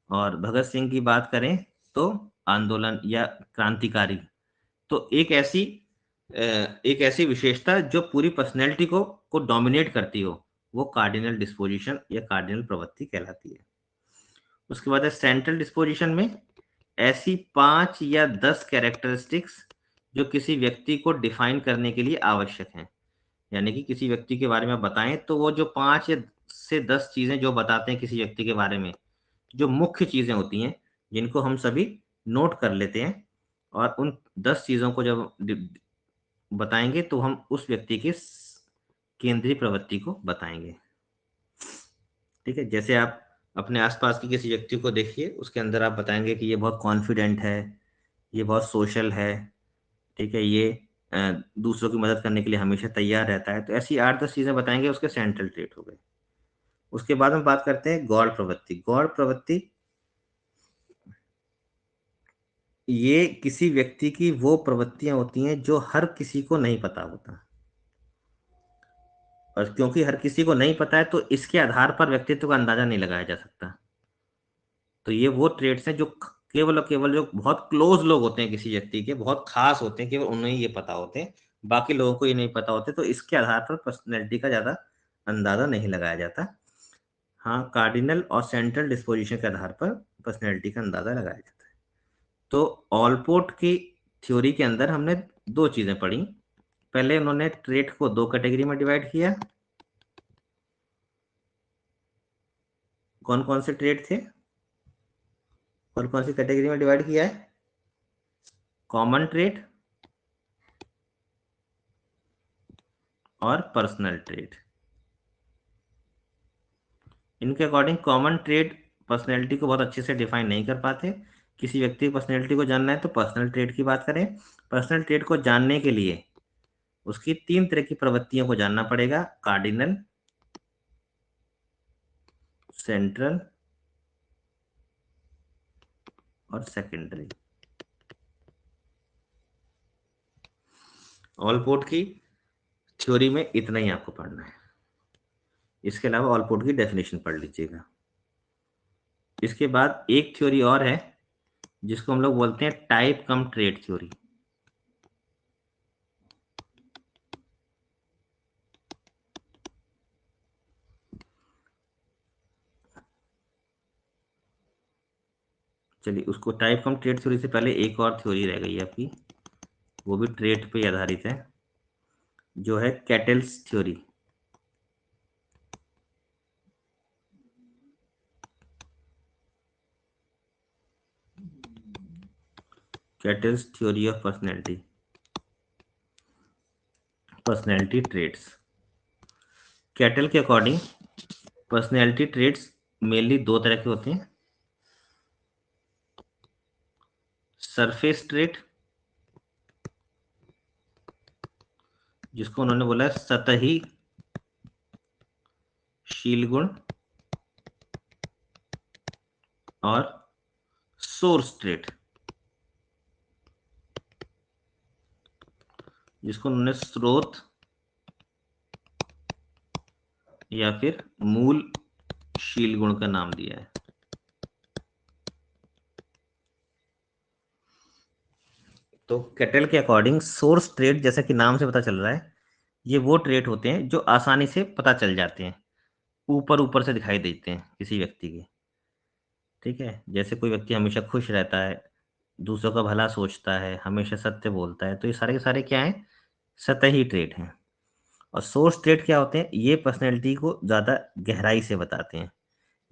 और भगत सिंह की बात करें तो आंदोलन या क्रांतिकारी। तो एक ऐसी विशेषता जो पूरी पर्सनैलिटी को डोमिनेट करती हो, वो कार्डिनल डिस्पोजिशन या कार्डिनल प्रवृत्ति कहलाती है। उसके बाद है सेंट्रल डिस्पोजिशन में ऐसी 5 या 10 कैरेक्टरिस्टिक्स जो किसी व्यक्ति को डिफाइन करने के लिए आवश्यक हैं। यानी कि किसी व्यक्ति के बारे में बताएं तो वो जो 5 या से 10 चीजें जो बताते हैं किसी व्यक्ति के बारे में, जो मुख्य चीजें होती हैं जिनको हम सभी नोट कर लेते हैं, और उन 10 चीजों को जब बताएंगे तो हम उस व्यक्ति के केंद्रीय प्रवृत्ति को बताएंगे। ठीक है, जैसे आप अपने आसपास की किसी व्यक्ति को देखिए, उसके अंदर आप बताएंगे कि ये बहुत कॉन्फिडेंट है, ये बहुत सोशल है, ठीक है, ये दूसरों की मदद करने के लिए हमेशा तैयार रहता है। तो ऐसी 8-10 चीजें बताएंगे, उसके सेंट्रल ट्रेट हो गए। उसके बाद हम बात करते हैं गौड़ प्रवृत्ति। गौड़ प्रवृत्ति ये किसी व्यक्ति की वो प्रवृत्तियां होती हैं जो हर किसी को नहीं पता होता, और क्योंकि हर किसी को नहीं पता है तो इसके आधार पर व्यक्तित्व का अंदाजा नहीं लगाया जा सकता। तो ये वो ट्रेड्स हैं जो केवल और केवल जो बहुत क्लोज लोग होते हैं किसी व्यक्ति के, बहुत खास होते हैं, केवल उन्हें ये पता होते हैं, बाकी लोगों को ये नहीं पता होते। तो इसके आधार पर पर्सनैलिटी का ज्यादा अंदाजा नहीं लगाया जाता। हाँ, कार्डिनल और सेंट्रल डिस्पोजिशन के आधार पर पर्सनैलिटी का अंदाजा लगाया जाता है। तो ऑलपोर्ट की थ्योरी के अंदर हमने दो चीजें पढ़ी। पहले उन्होंने ट्रेट को दो कैटेगरी में डिवाइड किया। कौन कौन से ट्रेट थे, कौन कौन सी कैटेगरी में डिवाइड किया है? कॉमन ट्रेट और पर्सनल ट्रेट। इनके अकॉर्डिंग कॉमन ट्रेट पर्सनैलिटी को बहुत अच्छे से डिफाइन नहीं कर पाते। किसी व्यक्ति की पर्सनैलिटी को जानना है तो पर्सनल ट्रेट की बात करें। पर्सनल ट्रेट को जानने के लिए उसकी तीन तरह की प्रवृत्तियों को जानना पड़ेगा: कार्डिनल, सेंट्रल और सेकेंडरी। ऑलपोर्ट की थ्योरी में इतना ही आपको पढ़ना है। इसके अलावा ऑलपोर्ट की डेफिनेशन पढ़ लीजिएगा। इसके बाद एक थ्योरी और है जिसको हम लोग बोलते हैं टाइप कम ट्रेट थ्योरी। चलिए, उसको टाइप कम ट्रेट थ्योरी से पहले एक और थ्योरी रह गई है आपकी, वो भी ट्रेट पे आधारित है, जो है kettles theory. Kettles theory of personality, personality traits. Cattle के अकॉर्डिंग पर्सनैलिटी ट्रेट्स मेनली दो तरह के होते हैं: सरफेस ट्रेट, जिसको उन्होंने बोला है सतही शील गुण, और सोर्स ट्रेट, जिसको उन्होंने स्रोत या फिर मूल शील गुण का नाम दिया है। तो कैटल के अकॉर्डिंग सोर्स ट्रेट, जैसा कि नाम से पता चल रहा है, ये वो ट्रेट होते हैं जो आसानी से पता चल जाते हैं, ऊपर ऊपर से दिखाई देते हैं किसी व्यक्ति के। ठीक है, जैसे कोई व्यक्ति हमेशा खुश रहता है, दूसरों का भला सोचता है, हमेशा सत्य बोलता है, तो ये सारे के सारे क्या हैं? सतही ट्रेट हैं। और सोर्स ट्रेट क्या होते हैं? ये पर्सनैलिटी को ज़्यादा गहराई से बताते हैं।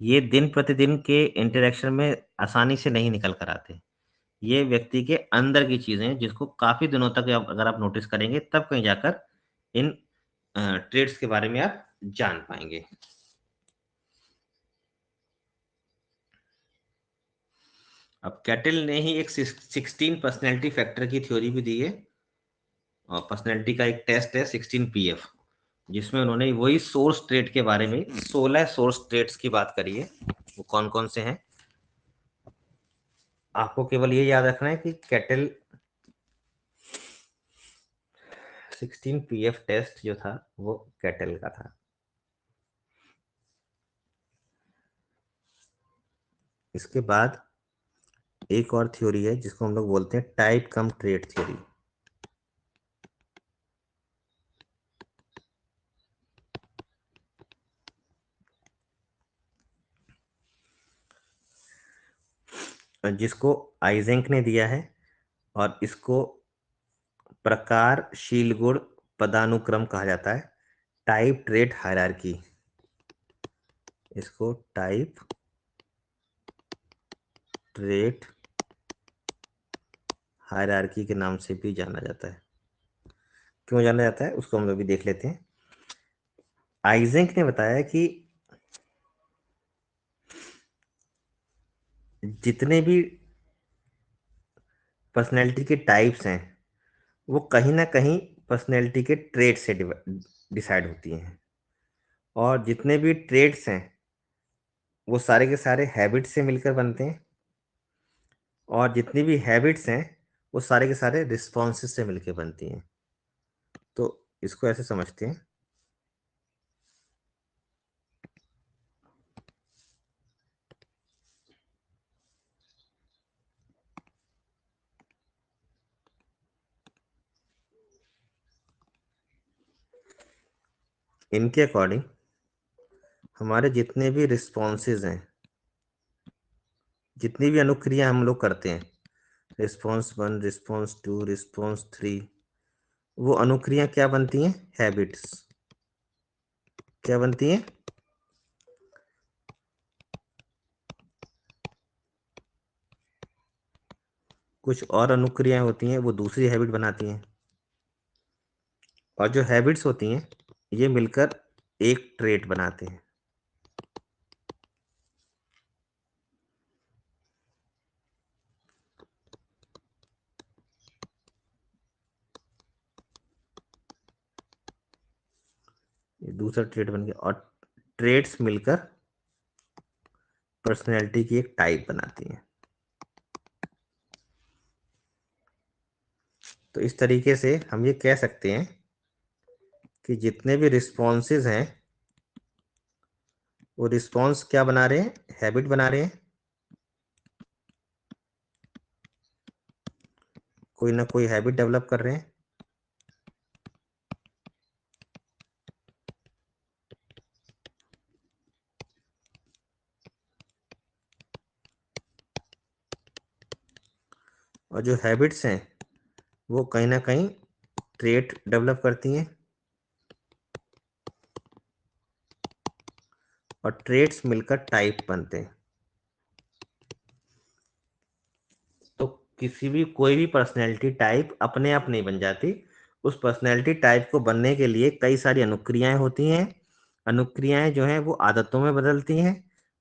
ये दिन प्रतिदिन के इंटरेक्शन में आसानी से नहीं निकल कर आते। ये व्यक्ति के अंदर की चीज़ें हैं जिसको काफ़ी दिनों तक अगर आप नोटिस करेंगे तब कहीं जाकर इन ट्रेड्स के बारे में आप जान पाएंगे। अब कैटल ने ही एक 16 पर्सनैलिटी फैक्टर की थ्योरी भी दी है, और पर्सनैलिटी का एक टेस्ट है 16 PF, जिसमें उन्होंने वही सोर्स ट्रेट के बारे में 16 सोर्स ट्रेट्स की बात करी है। वो कौन कौन से हैं? आपको केवल ये याद रखना है कि कैटल 16 PF टेस्ट जो था वो कैटल का था। इसके बाद एक और थ्योरी है जिसको हम लोग बोलते हैं टाइप कम ट्रेट थ्योरी। जिसको आइजेंक ने दिया है, और इसको प्रकारशील गुण पदानुक्रम कहा जाता है, टाइप ट्रेट हायरार्की। इसको टाइप ट्रेट हायरार्की के नाम से भी जाना जाता है। क्यों जाना जाता है उसको हम लोग भी देख लेते हैं। आइजेंक ने बताया कि जितने भी पर्सनैलिटी के टाइप्स हैं वो कहीं ना कहीं पर्सनैलिटी के ट्रेट से डिसाइड होती हैं, और जितने भी ट्रेट्स हैं वो सारे के सारे हैबिट से मिलकर बनते हैं, और जितनी भी हैबिट्स हैं वो सारे के सारे रिस्पॉन्सेस से मिलकर बनती हैं। तो इसको ऐसे समझते हैं, इनके अकॉर्डिंग हमारे जितने भी रिस्पॉन्सेज हैं, जितनी भी अनुक्रिया हम लोग करते हैं, रिस्पॉन्स 1, रिस्पॉन्स 2, रिस्पॉन्स 3, वो अनुक्रिया क्या बनती हैं? हैबिट्स। क्या बनती हैं? कुछ और अनुक्रियाएं होती हैं, वो दूसरी हैबिट बनाती हैं। और जो हैबिट्स होती हैं, ये मिलकर एक ट्रेट बनाते हैं। ये दूसरा ट्रेट बन गया, और ट्रेट्स मिलकर पर्सनैलिटी की एक टाइप बनाती हैं। तो इस तरीके से हम ये कह सकते हैं कि जितने भी रिस्पॉन्सेज हैं, वो रिस्पॉन्स क्या बना रहे हैं? हैबिट बना रहे हैं। कोई ना कोई हैबिट डेवलप कर रहे हैं। और जो हैबिट्स हैं, वो कहीं ना कहीं ट्रेट डेवलप करती हैं, और ट्रेट्स मिलकर टाइप बनते हैं। तो किसी भी कोई भी पर्सनैलिटी टाइप अपने आप नहीं बन जाती। उस पर्सनैलिटी टाइप को बनने के लिए कई सारी अनुक्रियाएं होती हैं। अनुक्रियाएं जो हैं वो आदतों में बदलती हैं।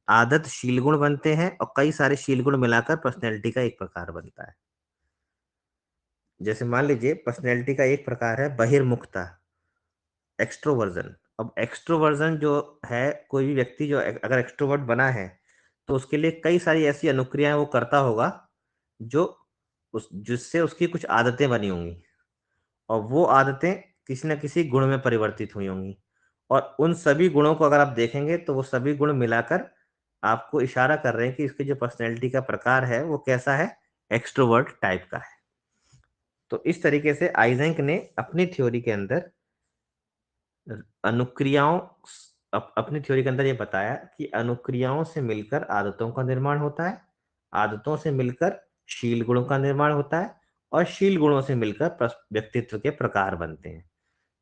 आदत शील गुण बनते हैं, और कई सारे शील गुण मिलाकर पर्सनैलिटी का एक प्रकार बनता है। जैसे मान लीजिए, पर्सनैलिटी का एक प्रकार है बहिर्मुखता, एक्सट्रोवर्जन। अब एक्सट्रोवर्जन जो है, कोई भी व्यक्ति जो अगर एक्सट्रोवर्ट बना है, तो उसके लिए कई सारी ऐसी अनुक्रियाएं वो करता होगा जो उस जिससे उसकी कुछ आदतें बनी होंगी, और वो आदतें किसी न किसी गुण में परिवर्तित हुई होंगी। और उन सभी गुणों को अगर आप देखेंगे, तो वो सभी गुण मिलाकर आपको इशारा कर रहे हैं कि इसकी जो पर्सनैलिटी का प्रकार है वो कैसा है? एक्सट्रोवर्ट टाइप का है। तो इस तरीके से आइजेंक ने अपनी थ्योरी के अंदर अनुक्रियाओं अपनी थ्योरी के अंदर ये बताया कि अनुक्रियाओं से मिलकर आदतों का निर्माण होता है, आदतों से मिलकर शील गुणों का निर्माण होता है, और शील गुणों से मिलकर व्यक्तित्व के प्रकार बनते हैं।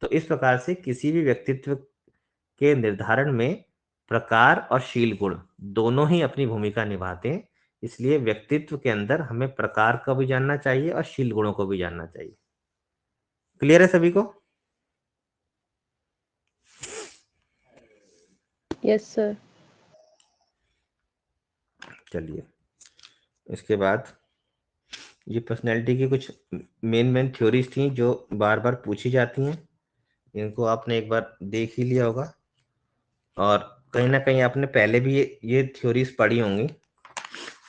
तो इस प्रकार से किसी भी व्यक्तित्व के निर्धारण में प्रकार और शील गुण दोनों ही अपनी भूमिका निभाते हैं। इसलिए व्यक्तित्व के अंदर हमें प्रकार को भी जानना चाहिए और शील गुणों को भी जानना चाहिए। क्लियर है सभी को?
Yes sir.
चलिए, इसके बाद ये पर्सनैलिटी की कुछ मेन मेन थ्योरीज थी जो बार बार पूछी जाती हैं। इनको आपने एक बार देख ही लिया होगा, और कहीं ना कहीं आपने पहले भी ये थ्योरीज पढ़ी होंगी।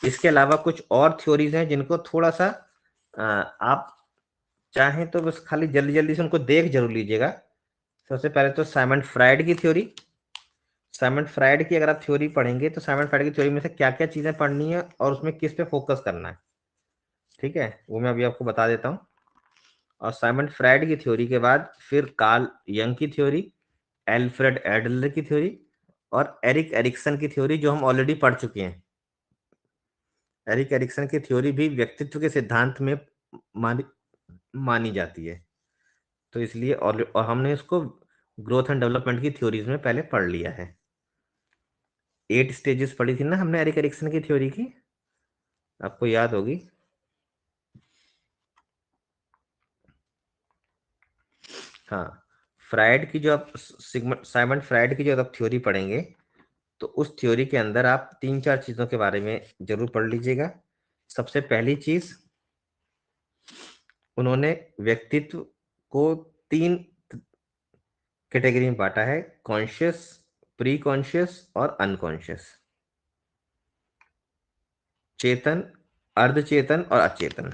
इसके अलावा कुछ और थ्योरीज हैं जिनको थोड़ा सा आप चाहें तो बस खाली जल्दी जल्दी से उनको देख जरूर लीजिएगा। सबसे पहले तो साइमंड फ्राइड की थ्योरी। साइमंड फ्राइड की अगर आप थ्योरी पढ़ेंगे, तो साइमंड फ्राइड की थ्योरी में से क्या क्या चीजें पढ़नी है और उसमें किस पे फोकस करना है, ठीक है, वो मैं अभी आपको बता देता हूँ। और साइमंड फ्राइड की थ्योरी के बाद फिर कार्ल यंग की थ्योरी, एल्फ्रेड एडलर की थ्योरी, और एरिक एरिक्सन की थ्योरी जो हम ऑलरेडी पढ़ चुके हैं। एरिक एरिक्सन की थ्योरी भी व्यक्तित्व के सिद्धांत में मानी मानी जाती है। तो इसलिए और हमने इसको ग्रोथ एंड डेवलपमेंट की थ्योरीज में पहले पढ़ लिया है। 8 स्टेजेस पढ़ी थी ना हमने एरिक एरिक्सन की थ्योरी की, आपको याद होगी। हाँ, फ्राइड की जो आप साइमंड फ्राइड की जो आप थ्योरी पढ़ेंगे, तो उस थ्योरी के अंदर आप 3-4 चीजों के बारे में जरूर पढ़ लीजिएगा। सबसे पहली चीज, उन्होंने व्यक्तित्व को 3 कैटेगरी में बांटा है: कॉन्शियस, प्री कॉन्शियस और अनकॉन्शियस। चेतन, अर्धचेतन और अचेतन।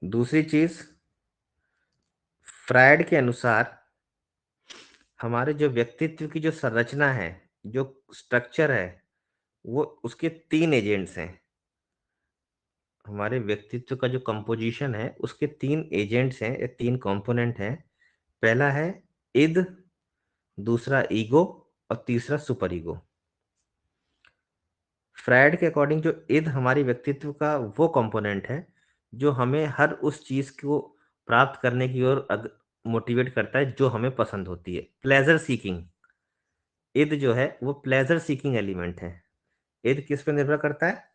दूसरी चीज, फ्रायड के अनुसार हमारे जो व्यक्तित्व की जो संरचना है, जो स्ट्रक्चर है, वो उसके 3 एजेंट्स हैं: हमारे व्यक्तित्व का जो कंपोजिशन है उसके 3 एजेंट्स हैं या 3 कंपोनेंट हैं। पहला है इद, दूसरा ईगो और तीसरा सुपर ईगो। फ्रायड के अकॉर्डिंग जो इद हमारी व्यक्तित्व का वो कंपोनेंट है जो हमें हर उस चीज को प्राप्त करने की ओर मोटिवेट करता है जो हमें पसंद होती है। प्लेजर सीकिंग, इद जो है वो प्लेजर सीकिंग एलिमेंट है। इद किस पे निर्भर करता है?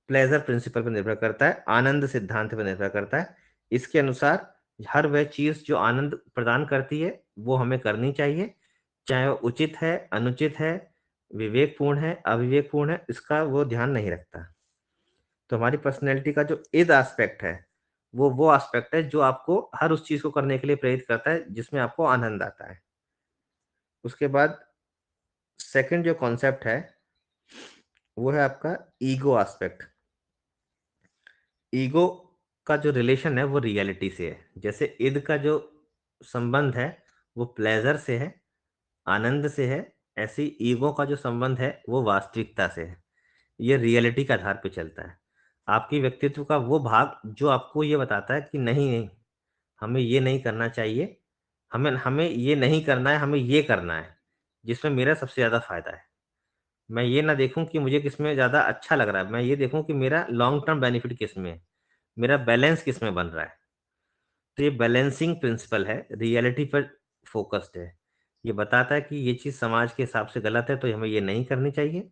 प्लेजर प्रिंसिपल पर निर्भर करता है, आनंद सिद्धांत पर निर्भर करता है। इसके अनुसार हर वह चीज जो आनंद प्रदान करती है वो हमें करनी चाहिए, चाहे वो उचित है, अनुचित है, विवेकपूर्ण है, अविवेकपूर्ण है, इसका वो ध्यान नहीं रखता। तो हमारी पर्सनैलिटी का जो इद एस्पेक्ट है वो एस्पेक्ट है जो आपको हर उस चीज को करने के लिए प्रेरित करता है जिसमें आपको आनंद आता है। उसके बाद सेकंड जो कॉन्सेप्ट है वो है आपका ईगो एस्पेक्ट। ईगो का जो रिलेशन है वो रियलिटी से है। जैसे इद का जो संबंध है वो प्लेजर से है, आनंद से है, ऐसे ही ईगो का जो संबंध है वो वास्तविकता से है। ये रियलिटी के आधार पे चलता है। आपकी व्यक्तित्व का वो भाग जो आपको ये बताता है कि नहीं नहीं, हमें ये नहीं करना चाहिए, हमें हमें ये नहीं करना है, हमें ये करना है जिसमें मेरा सबसे ज़्यादा फायदा है। मैं ये ना देखूं कि मुझे किसमें ज़्यादा अच्छा लग रहा है, मैं ये देखूं कि मेरा लॉन्ग टर्म बेनिफिट किसमें है, मेरा बैलेंस किसमें बन रहा है। तो ये बैलेंसिंग प्रिंसिपल है, रियलिटी पर फोकस्ड है। ये बताता है कि ये चीज़ समाज के हिसाब से गलत है तो हमें ये नहीं करनी चाहिए,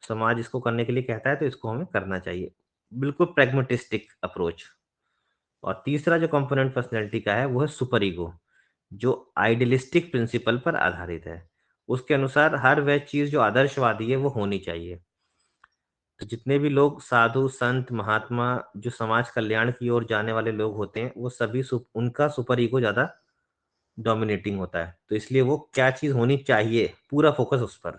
समाज इसको करने के लिए कहता है तो इसको हमें करना चाहिए। बिल्कुल प्रैग्मेटिस्टिक अप्रोच। और तीसरा जो कंपोनेंट पर्सनैलिटी का है वो है सुपर ईगो, जो आइडियलिस्टिक प्रिंसिपल पर आधारित है। उसके अनुसार हर वह चीज़ जो आदर्शवादी है वो होनी चाहिए। तो जितने भी लोग साधु संत महात्मा जो समाज कल्याण की ओर जाने वाले लोग होते हैं वो सभी उनका सुपर ईगो ज़्यादा डोमिनेटिंग होता है। तो इसलिए वो क्या चीज़ होनी चाहिए पूरा फोकस उस पर,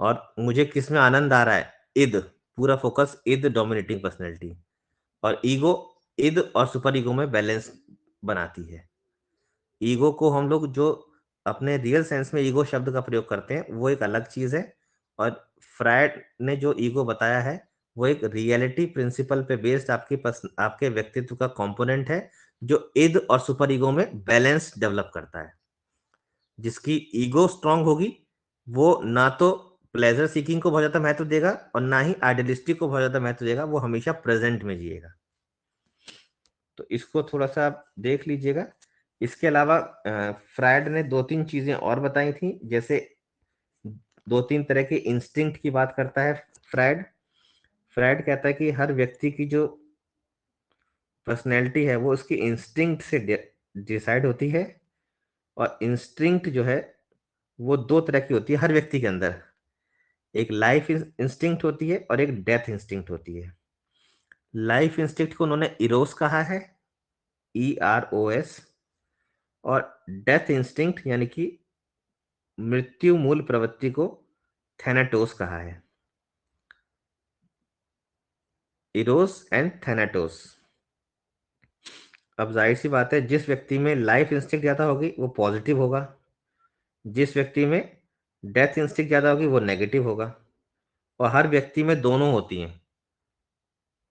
और मुझे किस में आनंद आ रहा है, इद, पूरा फोकस इद डोमिनेटिंग पर्सनैलिटी। और ईगो इद और सुपर ईगो में बैलेंस बनाती है। ईगो को हम लोग जो अपने रियल सेंस में ईगो शब्द का प्रयोग करते हैं वो एक अलग चीज है। और फ्रायड ने जो ईगो बताया है वो एक रियलिटी प्रिंसिपल पे बेस्ड आपके व्यक्तित्व का कंपोनेंट है जो इद और सुपर ईगो में बैलेंस डेवलप करता है। जिसकी ईगो स्ट्रांग होगी वो ना तो प्लेजर सीकिंग को बहुत ज्यादा महत्व देगा और ना ही आइडियलिस्टिक को बहुत ज्यादा महत्व देगा, वो हमेशा प्रेजेंट में जिएगा। तो इसको थोड़ा सा आप देख लीजिएगा। इसके अलावा फ्रायड ने 2-3 चीजें और बताई थी, जैसे 2-3 तरह के इंस्टिंक्ट की बात करता है फ्रायड। फ्रायड कहता है कि हर व्यक्ति की जो पर्सनैलिटी है वो उसकी इंस्टिंक्ट से डिसाइड होती है। और इंस्टिंक्ट जो है वो 2 तरह की होती है हर व्यक्ति के अंदर। एक लाइफ इंस्टिंक्ट होती है और एक डेथ इंस्टिंक्ट होती है। लाइफ इंस्टिंक्ट को उन्होंने इरोस कहा है, EROS। और डेथ इंस्टिंक्ट यानी कि मृत्यु मूल प्रवृत्ति को थैनाटोस कहा है। Eros and Thanatos. अब जाहिर सी बात है जिस व्यक्ति में लाइफ इंस्टिंक्ट ज्यादा होगी वो पॉजिटिव होगा, जिस व्यक्ति में डेथ इंस्टिंक्ट ज्यादा होगी वो नेगेटिव होगा। और हर व्यक्ति में दोनों होती हैं,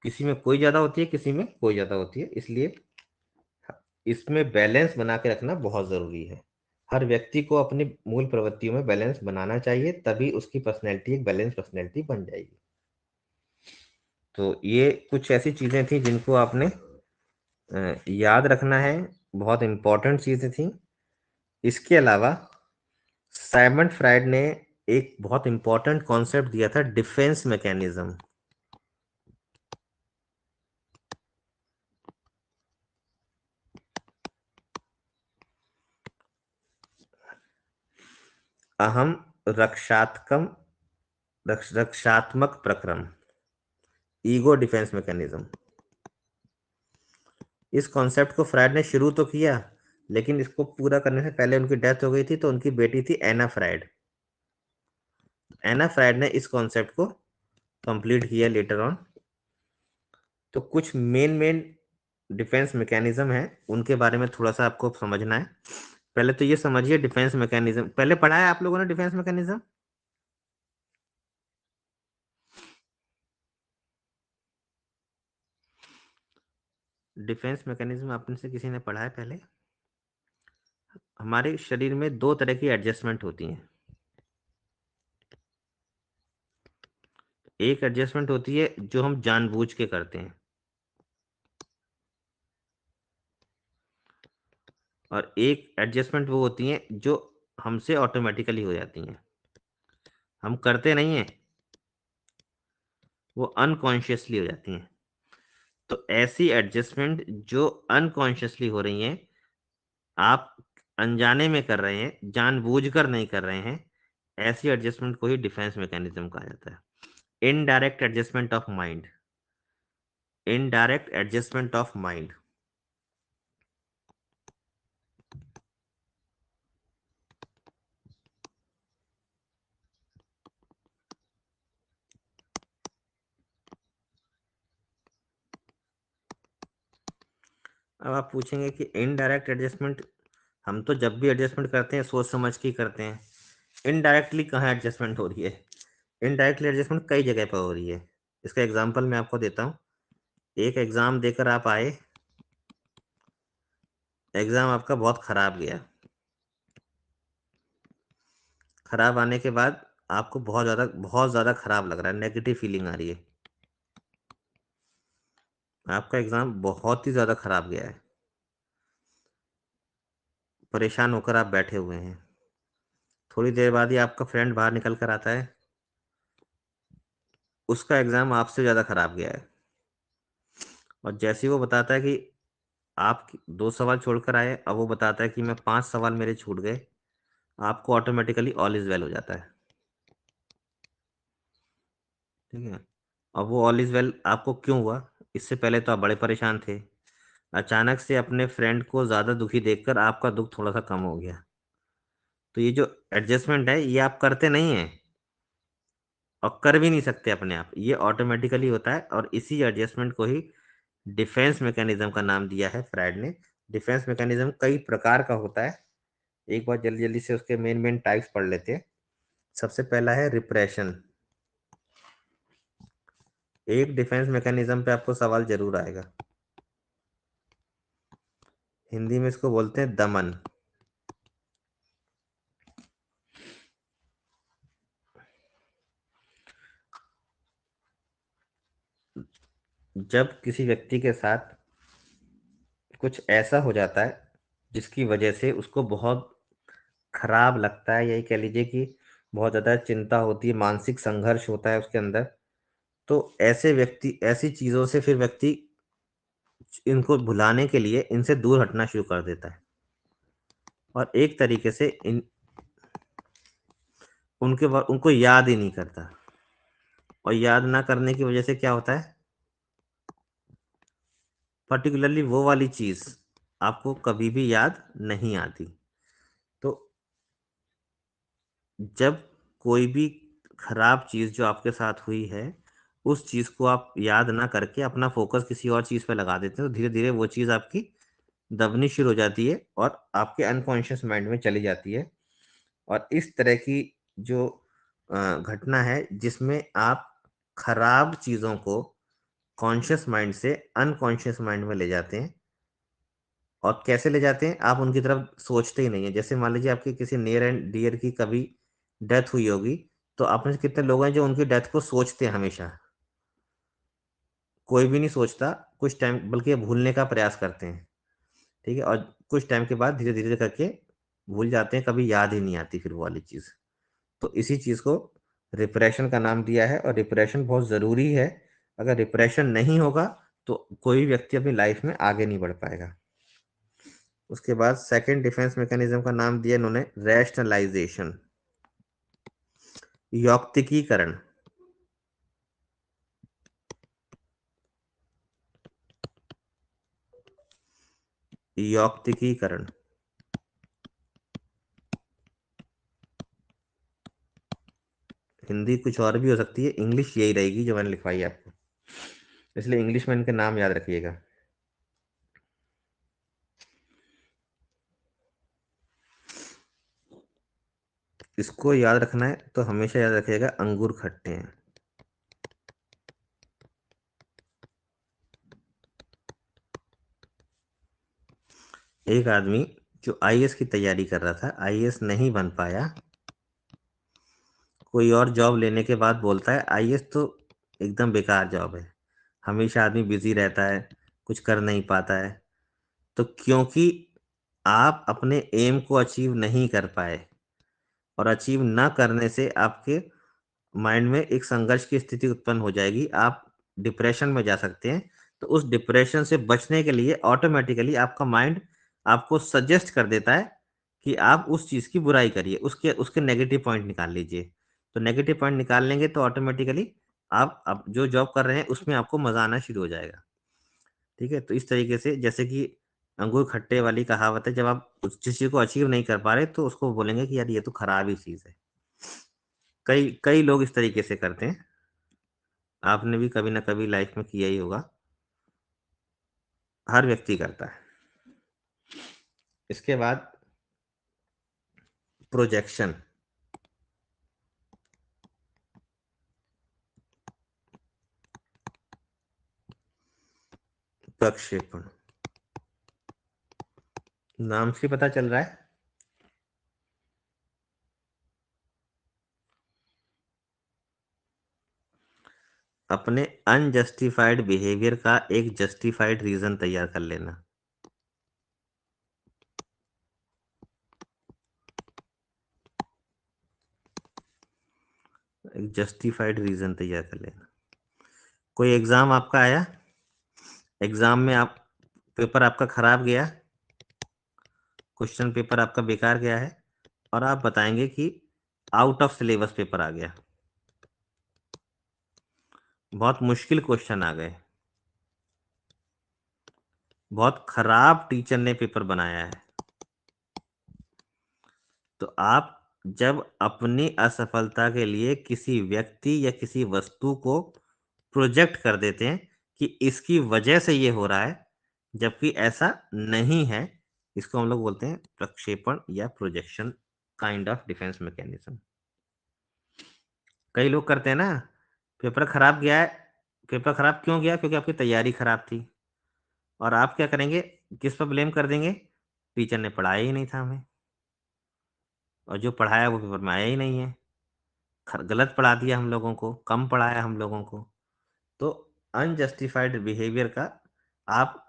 किसी में कोई ज्यादा होती है, किसी में कोई ज्यादा होती है। इसलिए इसमें बैलेंस बना के रखना बहुत जरूरी है। हर व्यक्ति को अपनी मूल प्रवृत्तियों में बैलेंस बनाना चाहिए, तभी उसकी पर्सनैलिटी एक बैलेंस पर्सनैलिटी बन जाएगी। तो ये कुछ ऐसी चीजें थी जिनको आपने याद रखना है, बहुत इंपॉर्टेंट चीजें थी। इसके अलावा साइमंड फ्रायड ने एक बहुत इंपॉर्टेंट कॉन्सेप्ट दिया था, डिफेंस मैकेनिज्म। अहम रक्षात्मक रक्षात्मक प्रक्रम, ईगो डिफेंस मैकेनिज्म। इस कॉन्सेप्ट को फ्रायड ने शुरू तो किया, लेकिन इसको पूरा करने से पहले उनकी डेथ हो गई थी, तो उनकी बेटी थी एना फ्रायड। एना फ्रायड ने इस कॉन्सेप्ट को कंप्लीट किया लेटर ऑन। तो कुछ मेन मेन डिफेंस मैकेनिज्म है, उनके बारे में थोड़ा सा आपको समझना है। पहले तो ये समझिए डिफेंस मैकेनिज्म पहले पढ़ा है आप लोगों ने डिफेंस मैकेनिज्म? डिफेंस मैकेनिज्म आपने से किसी ने पढ़ा है पहले? हमारे शरीर में दो तरह की एडजस्टमेंट होती हैं। एक एडजस्टमेंट होती है जो हम जानबूझ के करते हैं, और एक एडजस्टमेंट वो होती हैं जो हमसे ऑटोमेटिकली हो जाती हैं, हम करते नहीं हैं, वो अनकॉन्शियसली हो जाती हैं। तो ऐसी एडजस्टमेंट जो अनकॉन्शियसली हो रही हैं, आप अनजाने में कर रहे हैं, जानबूझकर नहीं कर रहे हैं, ऐसी एडजस्टमेंट को ही डिफेंस मैकेनिज्म कहा जाता है। Indirect adjustment of mind, indirect adjustment of mind. अब आप पूछेंगे कि इनडायरेक्ट एडजस्टमेंट, हम तो जब भी एडजस्टमेंट करते हैं सोच समझ के ही करते हैं, इनडायरेक्टली कहाँ एडजस्टमेंट हो रही है? इनडायरेक्टली एडजस्टमेंट कई जगह पर हो रही है। इसका एग्जांपल मैं आपको देता हूँ। एक एग्जाम देकर आप आए, एग्जाम आपका बहुत खराब गया, खराब आने के बाद आपको बहुत ज़्यादा खराब लग रहा है, नेगेटिव फीलिंग आ रही है, आपका एग्जाम बहुत ही ज़्यादा खराब गया है, परेशान होकर आप बैठे हुए हैं। थोड़ी देर बाद ही आपका फ्रेंड बाहर निकल कर आता है, उसका एग्जाम आपसे ज़्यादा खराब गया है, और जैसे ही वो बताता है कि आप 2 सवाल छोड़कर आए, अब वो बताता है कि मैं 5 सवाल मेरे छूट गए, आपको ऑटोमेटिकली ऑल इज़ वेल हो जाता है। ठीक है? अब वो ऑल इज़ वेल आपको क्यों हुआ? इससे पहले तो आप बड़े परेशान थे। अचानक से अपने फ्रेंड को ज़्यादा दुखी देखकर आपका दुःख थोड़ा-सा कम हो गया। तो ये जो एडजस्टमेंट है, ये आप करते नहीं हैं और कर भी नहीं सकते अपने आप। ये ऑटोमेटिकली होता है, और इसी एडजस्टमेंट को ही डिफेंस मैकेनिज़्म का नाम दिया है फ्रायड ने। डिफेंस मैकेनिज़्म कई प्रकार का होता है। एक बार जल्दी-जल्दी से उसके मेन टाइप्स पढ़ लेते हैं। सबसे पहला है रिप्रेशन। एक डिफेंस मैकेनिज़्म पे आपको सवाल ज़रूर आएगा। हिंदी में इसको बोलते हैं दमन। जब किसी व्यक्ति के साथ कुछ ऐसा हो जाता है जिसकी वजह से उसको बहुत खराब लगता है, यही कह लीजिए कि बहुत ज़्यादा चिंता होती है, मानसिक संघर्ष होता है उसके अंदर, तो ऐसे व्यक्ति ऐसी चीज़ों से फिर व्यक्ति इनको भुलाने के लिए इनसे दूर हटना शुरू कर देता है, और एक तरीके से इन उनको याद ही नहीं करता, और याद ना करने की वजह से क्या होता है, पर्टिकुलरली वो वाली चीज़ आपको कभी भी याद नहीं आती। तो जब कोई भी खराब चीज़ जो आपके साथ हुई है, उस चीज़ को आप याद ना करके अपना फ़ोकस किसी और चीज़ पे लगा देते हैं, तो धीरे-धीरे वो चीज़ आपकी दबनी शुरू हो जाती है और आपके अनकॉन्शियस माइंड में चली जाती है। और इस तरह की जो घटना है जिसमें आप खराब चीज़ों को कॉन्शियस माइंड से अनकॉन्शियस माइंड में ले जाते हैं, और कैसे ले जाते हैं, आप उनकी तरफ सोचते ही नहीं हैं। जैसे मान लीजिए आपके किसी नियर एंड डियर की कभी डेथ हुई होगी, तो आप में से कितने लोग हैं जो उनकी डेथ को सोचते हैं हमेशा? कोई भी नहीं सोचता, कुछ टाइम बल्कि भूलने का प्रयास करते हैं, ठीक है? और कुछ टाइम के बाद धीरे-धीरे करके भूल जाते हैं, कभी याद ही नहीं आती फिर वो वाली चीज़। तो इसी चीज़ को रिप्रेशन का नाम दिया है, और रिप्रेशन बहुत ज़रूरी है। अगर रिप्रेशन नहीं होगा, तो कोई व्यक्ति अपनी लाइफ़ में आगे नहीं बढ़ पाएगा। उसके बाद सेकंड डिफेंस मैकेनिज्म का नाम दिया इन्होंने रैशनलाइजेशन, यौक्तिकीकरण। यौक्तिकीकरण हिंदी कुछ और भी हो सकती है, इंग्लिश यही रहेगी जो मैंने लिखवाई है आपको, इसलिए इंग्लिश में इनके नाम याद रखिएगा। इसको याद रखना है तो हमेशा याद रखिएगा, अंगूर खट्टे हैं। एक आदमी जो आईएएस की तैयारी कर रहा था, आईएएस नहीं बन पाया, कोई और जॉब लेने के बाद बोलता है आईएएस तो एकदम बेकार जॉब है, हमेशा आदमी बिजी रहता है, कुछ कर नहीं पाता है। तो क्योंकि आप अपने एम को अचीव नहीं कर पाए, और अचीव ना करने से आपके माइंड में एक संघर्ष की स्थिति उत्पन्न हो जाएगी, आप डिप्रेशन में जा सकते हैं। तो उस डिप्रेशन से बचने के लिए ऑटोमेटिकली आपका माइंड आपको सजेस्ट कर देता है कि आप उस चीज़ की बुराई करिए, उसके उसके नेगेटिव पॉइंट निकाल लीजिए। तो नेगेटिव पॉइंट निकाल लेंगे तो ऑटोमेटिकली आप जो जॉब कर रहे हैं उसमें आपको मज़ा आना शुरू हो जाएगा। ठीक है? तो इस तरीके से जैसे कि अंगूर खट्टे वाली कहावत है, जब आप उस चीज़ को अचीव नहीं कर पा रहे तो उसको बोलेंगे कि यार ये तो खराब ही चीज़ है। कई कई लोग इस तरीके से करते हैं। आपने भी कभी ना कभी लाइफ में किया ही होगा। हर व्यक्ति करता है। इसके बाद प्रोजेक्शन, प्रक्षेपण। नाम से पता चल रहा है अपने अनजस्टिफाइड बिहेवियर का एक जस्टिफाइड रीजन तैयार कर लेना। एक जस्टिफाइड रीजन तैयार कर लेना। कोई एग्जाम आपका आया, एग्जाम में आप पेपर आपका खराब गया, क्वेश्चन पेपर आपका बेकार गया है, और आप बताएंगे कि आउट ऑफ सिलेबस पेपर आ गया, बहुत मुश्किल क्वेश्चन आ गए, बहुत खराब टीचर ने पेपर बनाया है। तो आप जब अपनी असफलता के लिए किसी व्यक्ति या किसी वस्तु को प्रोजेक्ट कर देते हैं कि इसकी वजह से ये हो रहा है, जबकि ऐसा नहीं है, इसको हम लोग बोलते हैं प्रक्षेपण या projection kind of defence mechanism. कई लोग करते हैं ना, पेपर खराब गया है, पेपर खराब क्यों गया? क्योंकि आपकी तैयारी खराब थी। और आप क्या करेंगे, किस पर ब्लेम कर देंगे? टीचर ने पढ़ाया ही नहीं था हमें, और जो पढ़ाया वो पेपर में आया ही नहीं है, गलत पढ़ा दिया हम लोगों को, कम पढ़ाया हम लोगों को। तो अनजस्टिफाइड बिहेवियर का आप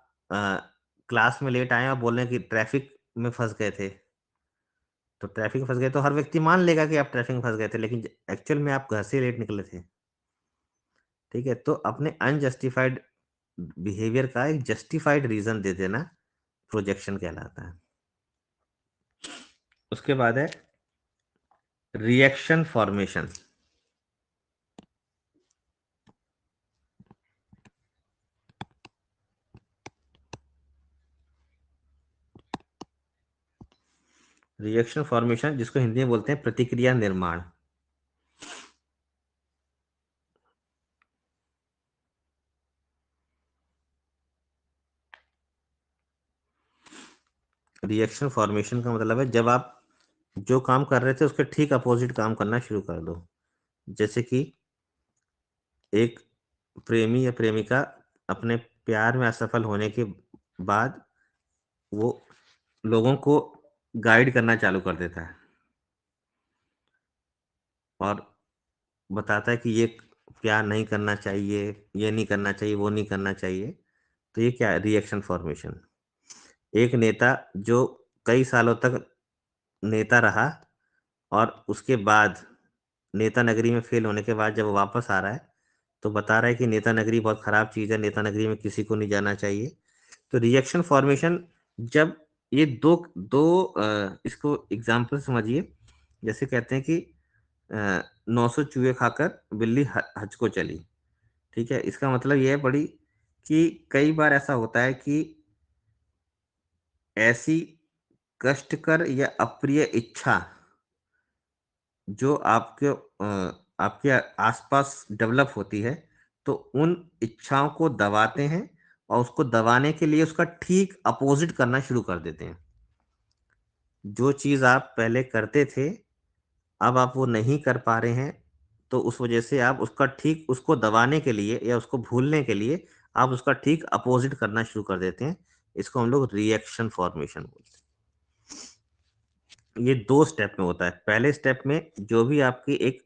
क्लास में लेट आए और बोल रहे हैं कि ट्रैफिक में फंस गए थे, तो ट्रैफिक में फंस गए तो हर व्यक्ति मान लेगा कि आप ट्रैफिक में फंस गए थे, लेकिन एक्चुअल में आप घर से लेट निकले थे। ठीक है? तो अपने अनजस्टिफाइड बिहेवियर का एक जस्टिफाइड रीजन दे देना प्रोजेक्शन कहलाता है। उसके बाद है रिएक्शन फॉर्मेशन। रिएक्शन फॉर्मेशन जिसको हिंदी में बोलते हैं प्रतिक्रिया निर्माण। रिएक्शन फॉर्मेशन का मतलब है जब आप जो काम कर रहे थे उसके ठीक अपोजिट काम करना शुरू कर दो। जैसे कि एक प्रेमी या प्रेमिका अपने प्यार में असफल होने के बाद वो लोगों को गाइड करना चालू कर देता है और बताता है कि ये प्यार नहीं करना चाहिए, ये नहीं करना चाहिए, वो नहीं करना चाहिए। तो ये क्या है? Reaction formation. एक नेता जो कई सालों तक नेता रहा और उसके बाद नेता नगरी में फेल होने के बाद जब वो वापस आ रहा है, तो बता रहा है कि नेता नगरी बहुत खराब चीज़ है, नेता नगरी में किसी को नहीं जाना चाहिए। तो रिएक्शन फॉर्मेशन जब ये इसको एग्ज़ाम्पल समझिए, जैसे कहते हैं कि 900 चूहे खाकर बिल्ली हज को चली। ठीक है? इसका मतलब ये है बड़ी कि कई बार ऐसा होता है कि ऐसी कष्टकर या अप्रिय इच्छा जो आपके आसपास डेवलप होती है, तो उन इच्छाओं को दबाते हैं और उसको दबाने के लिए उसका ठीक अपोज़िट करना शुरू कर देते हैं। जो चीज़ आप पहले करते थे, अब आप वो नहीं कर पा रहे हैं, तो उस वजह से आप उसका ठीक उसको दबाने के लिए या उसको भूलने के लिए आप उसका ठीक अपोज़िट करना शुरू कर देते हैं। इसको हम लोग रिएक्शन फॉर्मेशन बोलते हैं। ये 2 स्टेप में होता है। पहले स्टेप में जो भी आपकी एक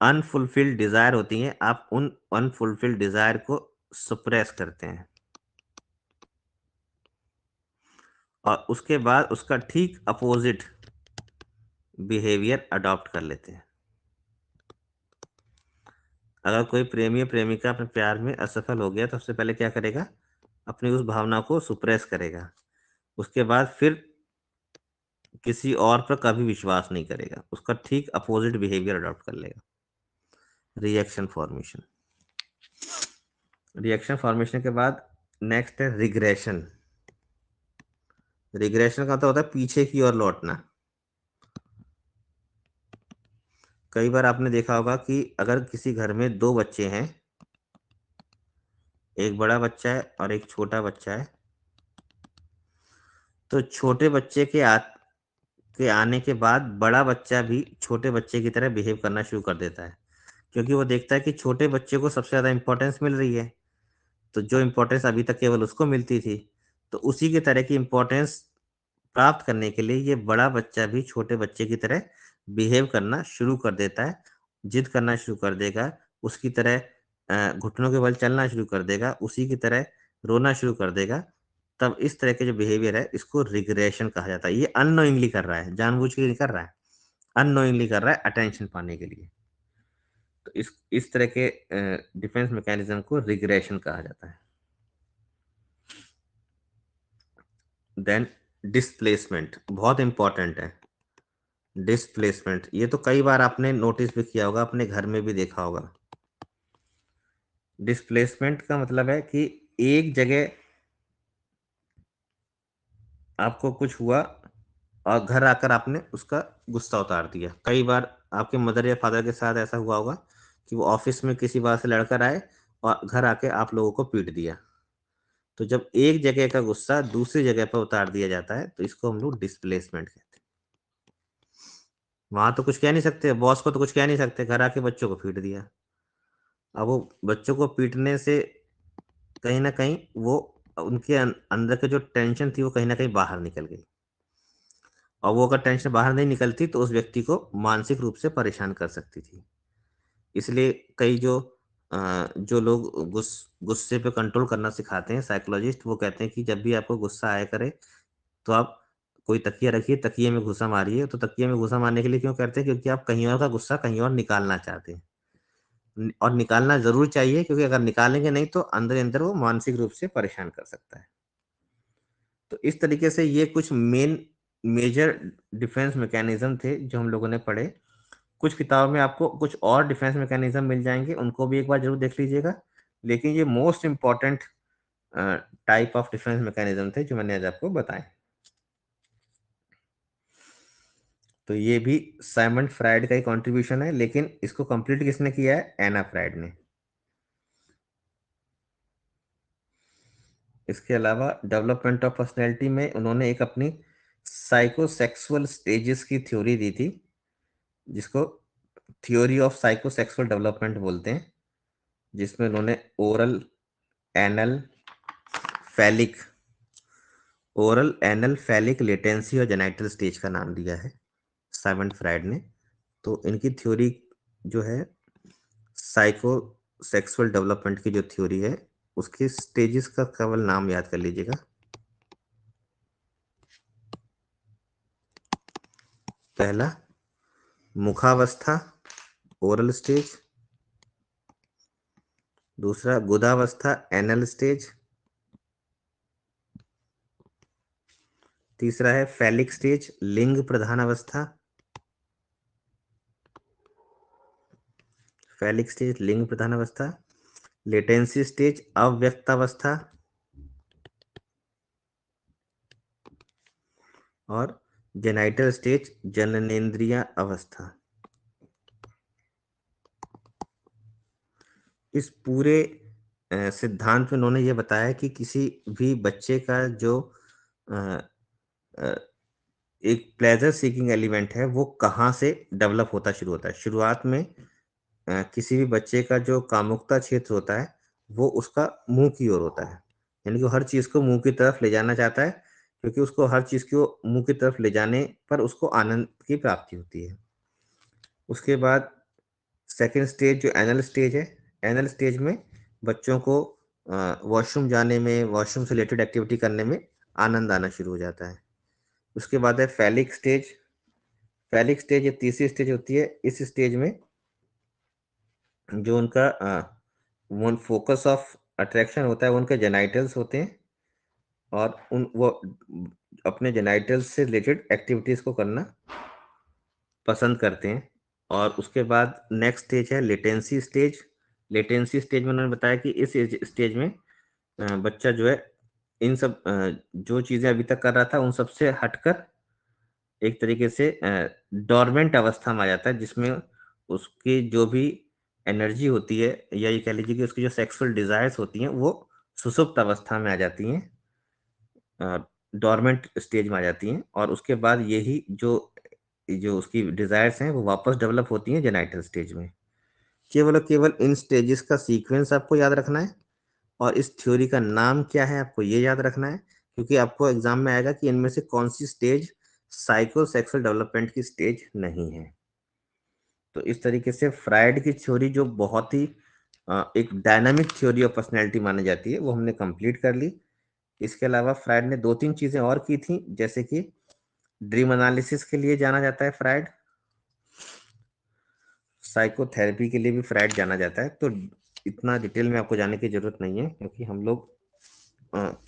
अनफुलफिल्ड डिज़ायर होती हैं, आप उन अनफुलफिल्ड डिज़ायर को सप्रेस करते हैं और उसके बाद उसका ठीक अपोज़िट बिहेवियर अडॉप्ट कर लेते हैं। अगर कोई प्रेमी या प्रेमिका अपने प्यार में असफल हो गया तो सबसे पहले क्या करेगा? अपनी उस भावना को सुप्रेस करेगा। उसके बाद फिर किसी और पर कभी विश्वास नहीं करेगा। उसका ठीक अपोज़िट बिहेवियर अडॉप्ट कर लेगा। Reaction formation. रिएक्शन फॉर्मेशन के बाद नेक्स्ट है रिग्रेशन। रिग्रेशन का तो होता है पीछे की ओर लौटना। कई बार आपने देखा होगा कि अगर किसी घर में 2 बच्चे हैं, एक बड़ा बच्चा है और एक छोटा बच्चा है, तो छोटे बच्चे के आने के बाद बड़ा बच्चा भी छोटे बच्चे की तरह बिहेव करना शुरू कर देता है। क्योंकि वो देखता है कि छोटे बच्चे को सबसे ज़्यादा इम्पोर्टेंस मिल रही है। तो जो इम्पोर्टेंस अभी तक केवल उसको मिलती थी, तो उसी की तरह की इम्पोर्टेंस प्राप्त करने के लिए ये बड़ा बच्चा भी छोटे बच्चे की तरह बिहेव करना शुरू कर देता है, जिद करना शुरू कर देगा, उसकी तरह घुटनों के बल चलना शुरू कर देगा, उसी की तरह रोना शुरू कर देगा। तब इस तरह के जो बिहेवियर है, इसको रिग्रेशन कहा जाता है। ये अननोइंगली कर रहा है, जानबूझ के नहीं कर रहा है, अननोइंगली कर रहा है अटेंशन पाने के लिए। तो इस तरह के डिफेंस मैकेनिज्म को रिग्रेशन कहा जाता है। देन डिस्प्लेसमेंट बहुत इंपॉर्टेंट है। डिस्प्लेसमेंट ये तो कई बार आपने नोटिस भी किया होगा, अपने घर में भी देखा होगा। डिस्प्लेसमेंट का मतलब है कि एक जगह आपको कुछ हुआ और घर आकर आपने उसका गुस्सा उतार दिया। कई बार आपके मदर या फादर के साथ ऐसा हुआ होगा कि वो ऑफिस में किसी बात से लड़कर आए और घर आके आप लोगों को पीट दिया। तो जब एक जगह का गुस्सा दूसरी जगह पर उतार दिया जाता है, तो इसको हम लोग डिस्प्लेसमेंट कहते हैं। वहां तो कुछ कह नहीं सकते, बॉस को तो कुछ कह नहीं सकते, घर आके बच्चों को पीट दिया। अब वो बच्चों को पीटने से कहीं न कहीं वो उनके अंदर की जो टेंशन थी वो कहीं न कहीं बाहर निकल गई। और वो अगर टेंशन बाहर नहीं निकलती तो उस व्यक्ति को मानसिक रूप से परेशान कर सकती थी। इसलिए कई जो लोग गुस्से पे कंट्रोल करना सिखाते हैं साइकोलॉजिस्ट, वो कहते हैं कि जब भी आपको गुस्सा आया करे तो आप कोई तकिया रखिए, तकिए में घुसा मारिए। तो तकिए में घुसा मारने के लिए क्यों करते हैं? क्योंकि आप कहीं और का गुस्सा कहीं और निकालना चाहते हैं। और निकालना ज़रूर चाहिए, क्योंकि अगर निकालेंगे नहीं तो अंदर-अंदर वो मानसिक रूप से परेशान कर सकता है। तो इस तरीके से ये कुछ मेजर डिफेंस मैकेनिज़्म थे जो हम लोगों ने पढ़े। कुछ किताबों में आपको कुछ और डिफेंस मैकेनिज़्म मिल जाएँगे, उनको भी एक बार ज़रूर देख लीजिएगा। लेकिन ये most important type of defence mechanism थे जो मैंने आज आपको बताए। तो ये भी साइमंड फ्रायड का ही कंट्रीब्यूशन है, लेकिन इसको कंप्लीट किसने किया है? एना फ्रायड ने। इसके अलावा डेवलपमेंट ऑफ पर्सनैलिटी में उन्होंने एक अपनी साइकोसेक्सुअल स्टेजेस की थ्योरी दी थी, जिसको थ्योरी ऑफ साइकोसेक्सुअल डेवलपमेंट बोलते हैं, जिसमें उन्होंने anal, phallic anal, phallic, latency और जेनाइटल स्टेज का नाम दिया है साइमंड फ्रायड ने। तो इनकी थ्योरी जो है साइको सेक्सुअल डेवलपमेंट की जो थ्योरी है, उसके स्टेजेस का केवल नाम याद कर लीजिएगा। पहला मुखावस्था, ओरल स्टेज। दूसरा गुदावस्था, एनल स्टेज। तीसरा है फैलिक स्टेज, लिंग प्रधान अवस्था। फैलिक स्टेज, लिंग प्रधान अवस्था। लेटेंसी स्टेज, अव्यक्तावस्था। और जेनाइटल स्टेज, जननेंद्रिय अवस्था। इस पूरे सिद्धांत में उन्होंने ये बताया कि किसी भी बच्चे का जो अ, अ, एक प्लेजर सीकिंग एलिमेंट है, वो कहाँ से डेवलप होता शुरू होता है। शुरुआत में किसी भी बच्चे का जो कामुकता क्षेत्र होता है, वो उसका मुंह की ओर होता है। यानी कि वो हर चीज को मुंह की तरफ ले जाना चाहता है, क्योंकि उसको हर चीज को मुंह की तरफ ले जाने पर उसको आनंद की प्राप्ति होती है। उसके बाद सेकंड स्टेज जो एनल स्टेज है, एनल स्टेज में बच्चों को वॉशरूम जाने में, वॉशरूम से रिलेटेड एक्टिविटी करने में आनंद आना शुरू हो जाता है। उसके बाद है फैलिक स्टेज। फैलिक स्टेज ये तीसरी स्टेज होती है। इस स्टेज में जो उनका वो फोकस ऑफ अट्रैक्शन होता है वो उनके जेनाइटल्स होते हैं, और उन वो अपने जेनाइटल्स से रिलेटेड एक्टिविटीज को करना पसंद करते हैं। और उसके बाद नेक्स्ट स्टेज है लेटेंसी स्टेज। लेटेंसी स्टेज में उन्होंने बताया कि इस स्टेज में बच्चा जो है इन सब जो चीजें अभी तक कर रहा था उन सब से हटकर एक तरीके से डोरमेंट अवस्था में आ जाता है, जिसमें उसकी जो भी एनर्जी होती है, या ये कह लीजिए कि उसकी जो सेक्सुअल डिजायर्स होती हैं वो सुसुप्त अवस्था में आ जाती हैं, डोरमेंट स्टेज में आ जाती हैं। और उसके बाद यही जो जो उसकी डिजायर्स हैं वो वापस डेवलप होती हैं जेनाइटल स्टेज में। केवल और केवल इन स्टेजेस का सीक्वेंस आपको याद रखना है, और इस थ्योरी का नाम क्या है आपको ये याद रखना है, क्योंकि आपको एग्जाम में आएगा कि इनमें से कौन सी स्टेज साइको सेक्सुअल डेवलपमेंट की स्टेज नहीं है। तो इस तरीके से फ्राइड की थ्योरी जो बहुत ही एक डायनामिक थ्योरी ऑफ पर्सनैलिटी मानी जाती है वो हमने कंप्लीट कर ली। इसके अलावा फ्राइड ने दो तीन चीजें और की थी, जैसे कि ड्रीम एनालिसिस के लिए जाना जाता है फ्राइड, साइकोथेरेपी के लिए भी फ्राइड जाना जाता है। तो इतना डिटेल में आपको जाने की जरूरत नहीं है, क्योंकि हम लोग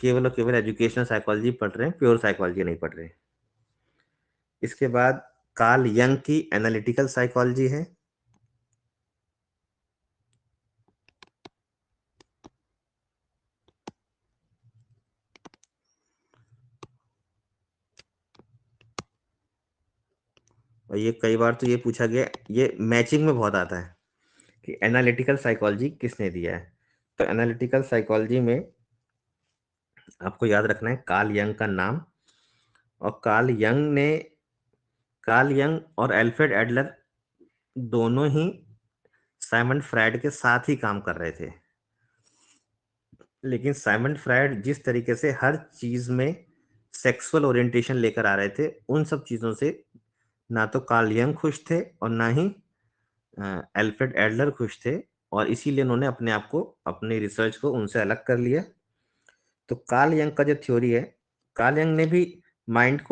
केवल और केवल एजुकेशनल साइकोलॉजी पढ़ रहे हैं, प्योर साइकोलॉजी नहीं पढ़ रहे हैं। इसके बाद कार्ल यंग की एनालिटिकल साइकोलॉजी है। और ये कई बार तो ये पूछा गया, ये मैचिंग में बहुत आता है कि एनालिटिकल साइकोलॉजी किसने दिया है। तो एनालिटिकल साइकोलॉजी में आपको याद रखना है कार्ल यंग का नाम। और कार्ल यंग और एल्फ्रेड एडलर दोनों ही साइमन फ्राइड के साथ ही काम कर रहे थे, लेकिन साइमन फ्राइड जिस तरीके से हर चीज में सेक्सुअल ओरिएंटेशन लेकर आ रहे थे, उन सब चीजों से ना तो कार्ल यंग खुश थे और ना ही एल्फ्रेड एडलर खुश थे, और इसीलिए उन्होंने अपने आप को, अपनी रिसर्च को उनसे अलग कर लिया। तो कार्ल यंग का जो थ्योरी है, कार्ल यंग ने भी माइंड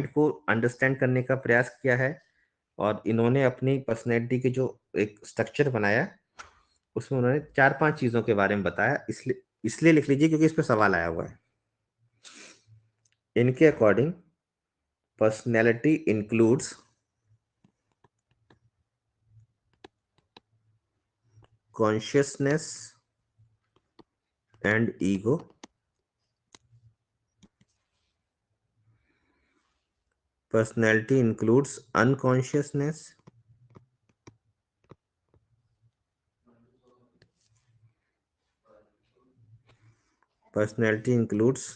को अंडरस्टैंड करने का प्रयास किया है, और इन्होंने अपनी पर्सनैलिटी के जो एक स्ट्रक्चर बनाया उसमें उन्होंने चार पांच चीजों के बारे में बताया। इसलिए इसलिए लिख लीजिए क्योंकि इस पे सवाल आया हुआ है। इनके according personality includes consciousness and ego, personality includes unconsciousness, personality includes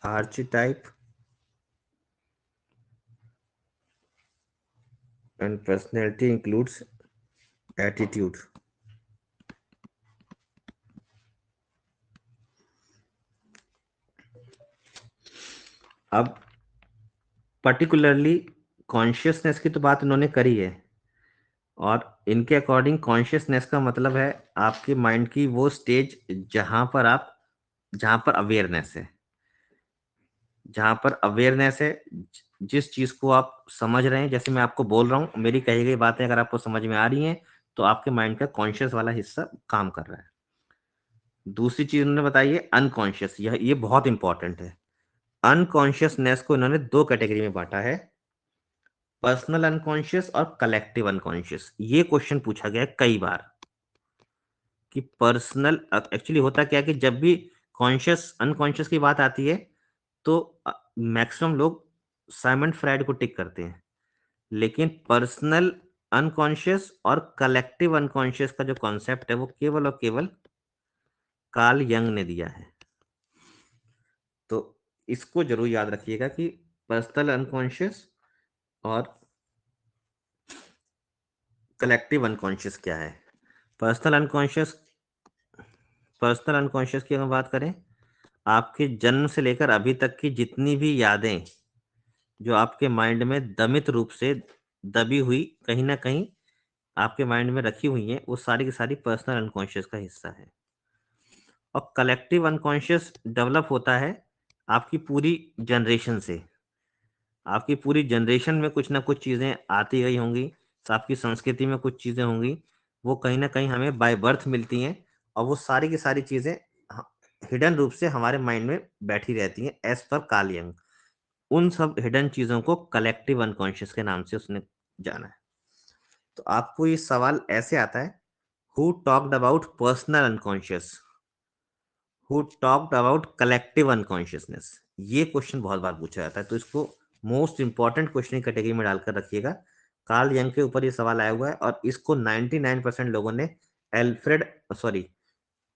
archetype, and personality includes attitude. अब पर्टिकुलरली कॉन्शियसनेस की तो बात इन्होंने करी है, और इनके अकॉर्डिंग कॉन्शियसनेस का मतलब है आपके माइंड की वो स्टेज जहां पर अवेयरनेस है, जिस चीज को आप समझ रहे हैं। जैसे मैं आपको बोल रहा हूँ, मेरी कही गई बातें अगर आपको समझ में आ रही हैं तो आपके माइंड का कॉन्शियस वाला हिस्सा काम कर रहा है। दूसरी चीज उन्होंने बताई है अनकॉन्शियस, यह ये बहुत इंपॉर्टेंट है। अनकॉन्शियसनेस को इन्होंने दो कैटेगरी में बांटा है, पर्सनल अनकॉन्शियस और कलेक्टिव अनकॉन्शियस। ये क्वेश्चन पूछा गया है कई बार कि पर्सनल एक्चुअली होता क्या है कि जब भी कॉन्शियस अनकॉन्शियस की बात आती है तो मैक्सिमम लोग साइमन फ्राइड को टिक करते हैं, लेकिन पर्सनल अनकॉन्शियस और कलेक्टिव अनकॉन्शियस का जो कॉन्सेप्ट है वो केवल और केवल कार्ल यंग ने दिया है। तो इसको जरूर याद रखिएगा कि पर्सनल अनकॉन्शियस और कलेक्टिव अनकॉन्शियस क्या है। पर्सनल अनकॉन्शियस की हम बात करें, आपके जन्म से लेकर अभी तक की जितनी भी यादें जो आपके माइंड में दमित रूप से दबी हुई कहीं ना कहीं आपके माइंड में रखी हुई हैं, वो सारी की सारी पर्सनल अनकॉन्शियस का हिस्सा है। और कलेक्टिव अनकॉन्शियस डेवलप होता है आपकी पूरी जनरेशन से। आपकी पूरी जनरेशन में कुछ ना कुछ चीज़ें आती गई होंगी, आपकी संस्कृति में कुछ चीज़ें होंगी, वो कहीं न कहीं हमें बाय बर्थ मिलती हैं और वो सारी की सारी चीज़ें ह हिडन रूप से हमारे माइंड में बैठी रहती हैं एज़ पर कार्ल यंग। उन सब हिडन चीज़ों को कलेक्टिव अनकॉन्शियस के नाम से उसने जाना है। तो आपको ये सवाल ऐसे आता है, who talked about personal unconscious? Who talked about collective unconsciousness? ये क्वेश्चन बहुत बार पूछा जाता है, तो इसको मोस्ट इंपॉर्टेंट क्वेश्चन की कैटेगरी में डालकर रखिएगा। कार्ल यंग के ऊपर ये सवाल आया हुआ है और इसको 99% लोगों ने एल्फ्रेड सॉरी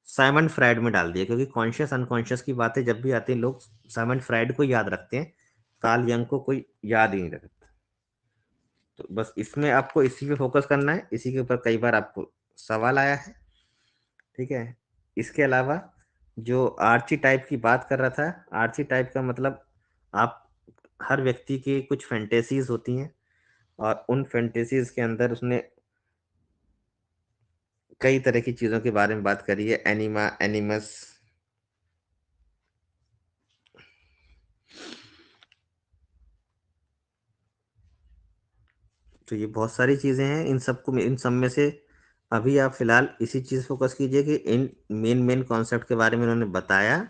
साइमन फ्राइड में डाल दिया, क्योंकि कॉन्शियस अनकॉन्शियस की बातें जब भी आती हैं लोग साइमन फ्राइड को याद रखते हैं, कार्ल यंग को कोई याद ही नहीं रखता। तो बस इसमें आपको इसी पे फोकस करना है, इसी के ऊपर कई बार आपको सवाल आया है। ठीक है। इसके अलावा जो आर्ची टाइप की बात कर रहा था, आर्ची टाइप का मतलब आप हर व्यक्ति की कुछ फैंटेसीज होती हैं और उन फैंटेसीज के अंदर उसने कई तरह की चीजों के बारे में बात करी है, एनिमा, एनिमस। तो ये बहुत सारी चीजें हैं, इन सब में से अभी आप फिलहाल इसी चीज फोकस कीजिए कि इन मेन मेन कॉन्सेप्ट के बारे में उन्होंने बताया,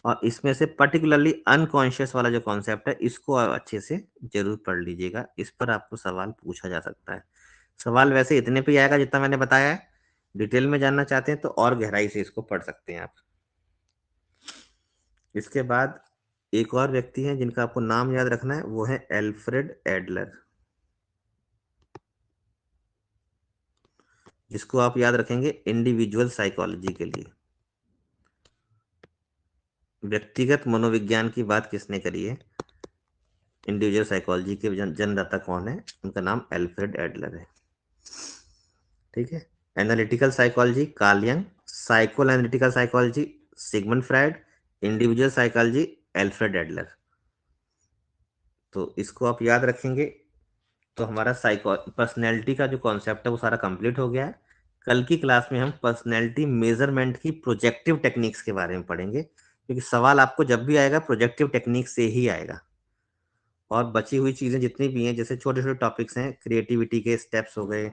और इसमें से पर्टिकुलरली अनकॉन्शियस वाला जो कॉन्सेप्ट है इसको आप अच्छे से जरूर पढ़ लीजिएगा। इस पर आपको सवाल पूछा जा सकता है। सवाल वैसे इतने पे ही आएगा जितना मैंने बताया है। डिटेल में जानना चाहते हैं तो और गहराई से इसको पढ़ सकते हैं आप। इसके बाद एक और व्यक्ति हैं जिनका आपको नाम याद रखना है, वो है एल्फ्रेड एडलर, जिसको आप याद रखेंगे इंडिविजुअल साइकोलॉजी के लिए। व्यक्तिगत मनोविज्ञान की बात किसने करी है? इंडिविजुअल साइकोलॉजी के जन्मदाता कौन है? उनका नाम एल्फ्रेड एडलर है। ठीक है। Analytical psychology Carl Jung, psycho analytical psychology Sigmund Freud, individual psychology Alfred Adler. तो इसको आप याद रखेंगे तो हमारा साइको पर्सनैलिटी का जो कॉन्सेप्ट है वो सारा कंप्लीट हो गया है। कल की क्लास में हम पर्सनैलिटी मेजरमेंट की प्रोजेक्टिव टेक्निक्स के बारे में पढ़ेंगे, क्योंकि सवाल आपको जब भी आएगा प्रोजेक्टिव टेक्निक से ही आएगा। और बची हुई चीज़ें जितनी भी हैं, जैसे छोटे छोटे टॉपिक्स हैं, क्रिएटिविटी के स्टेप्स हो गए,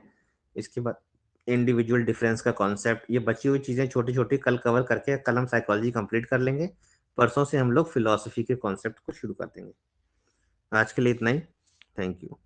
इसके बाद इंडिविजुअल डिफरेंस का कॉन्सेप्ट, ये बची हुई चीज़ें छोटी छोटी कल कवर करके कल हम साइकोलॉजी कंप्लीट कर लेंगे। परसों से हम लोग फिलोसफी के कॉन्सेप्ट को शुरू कर देंगे। आज के लिए इतना ही। Thank you.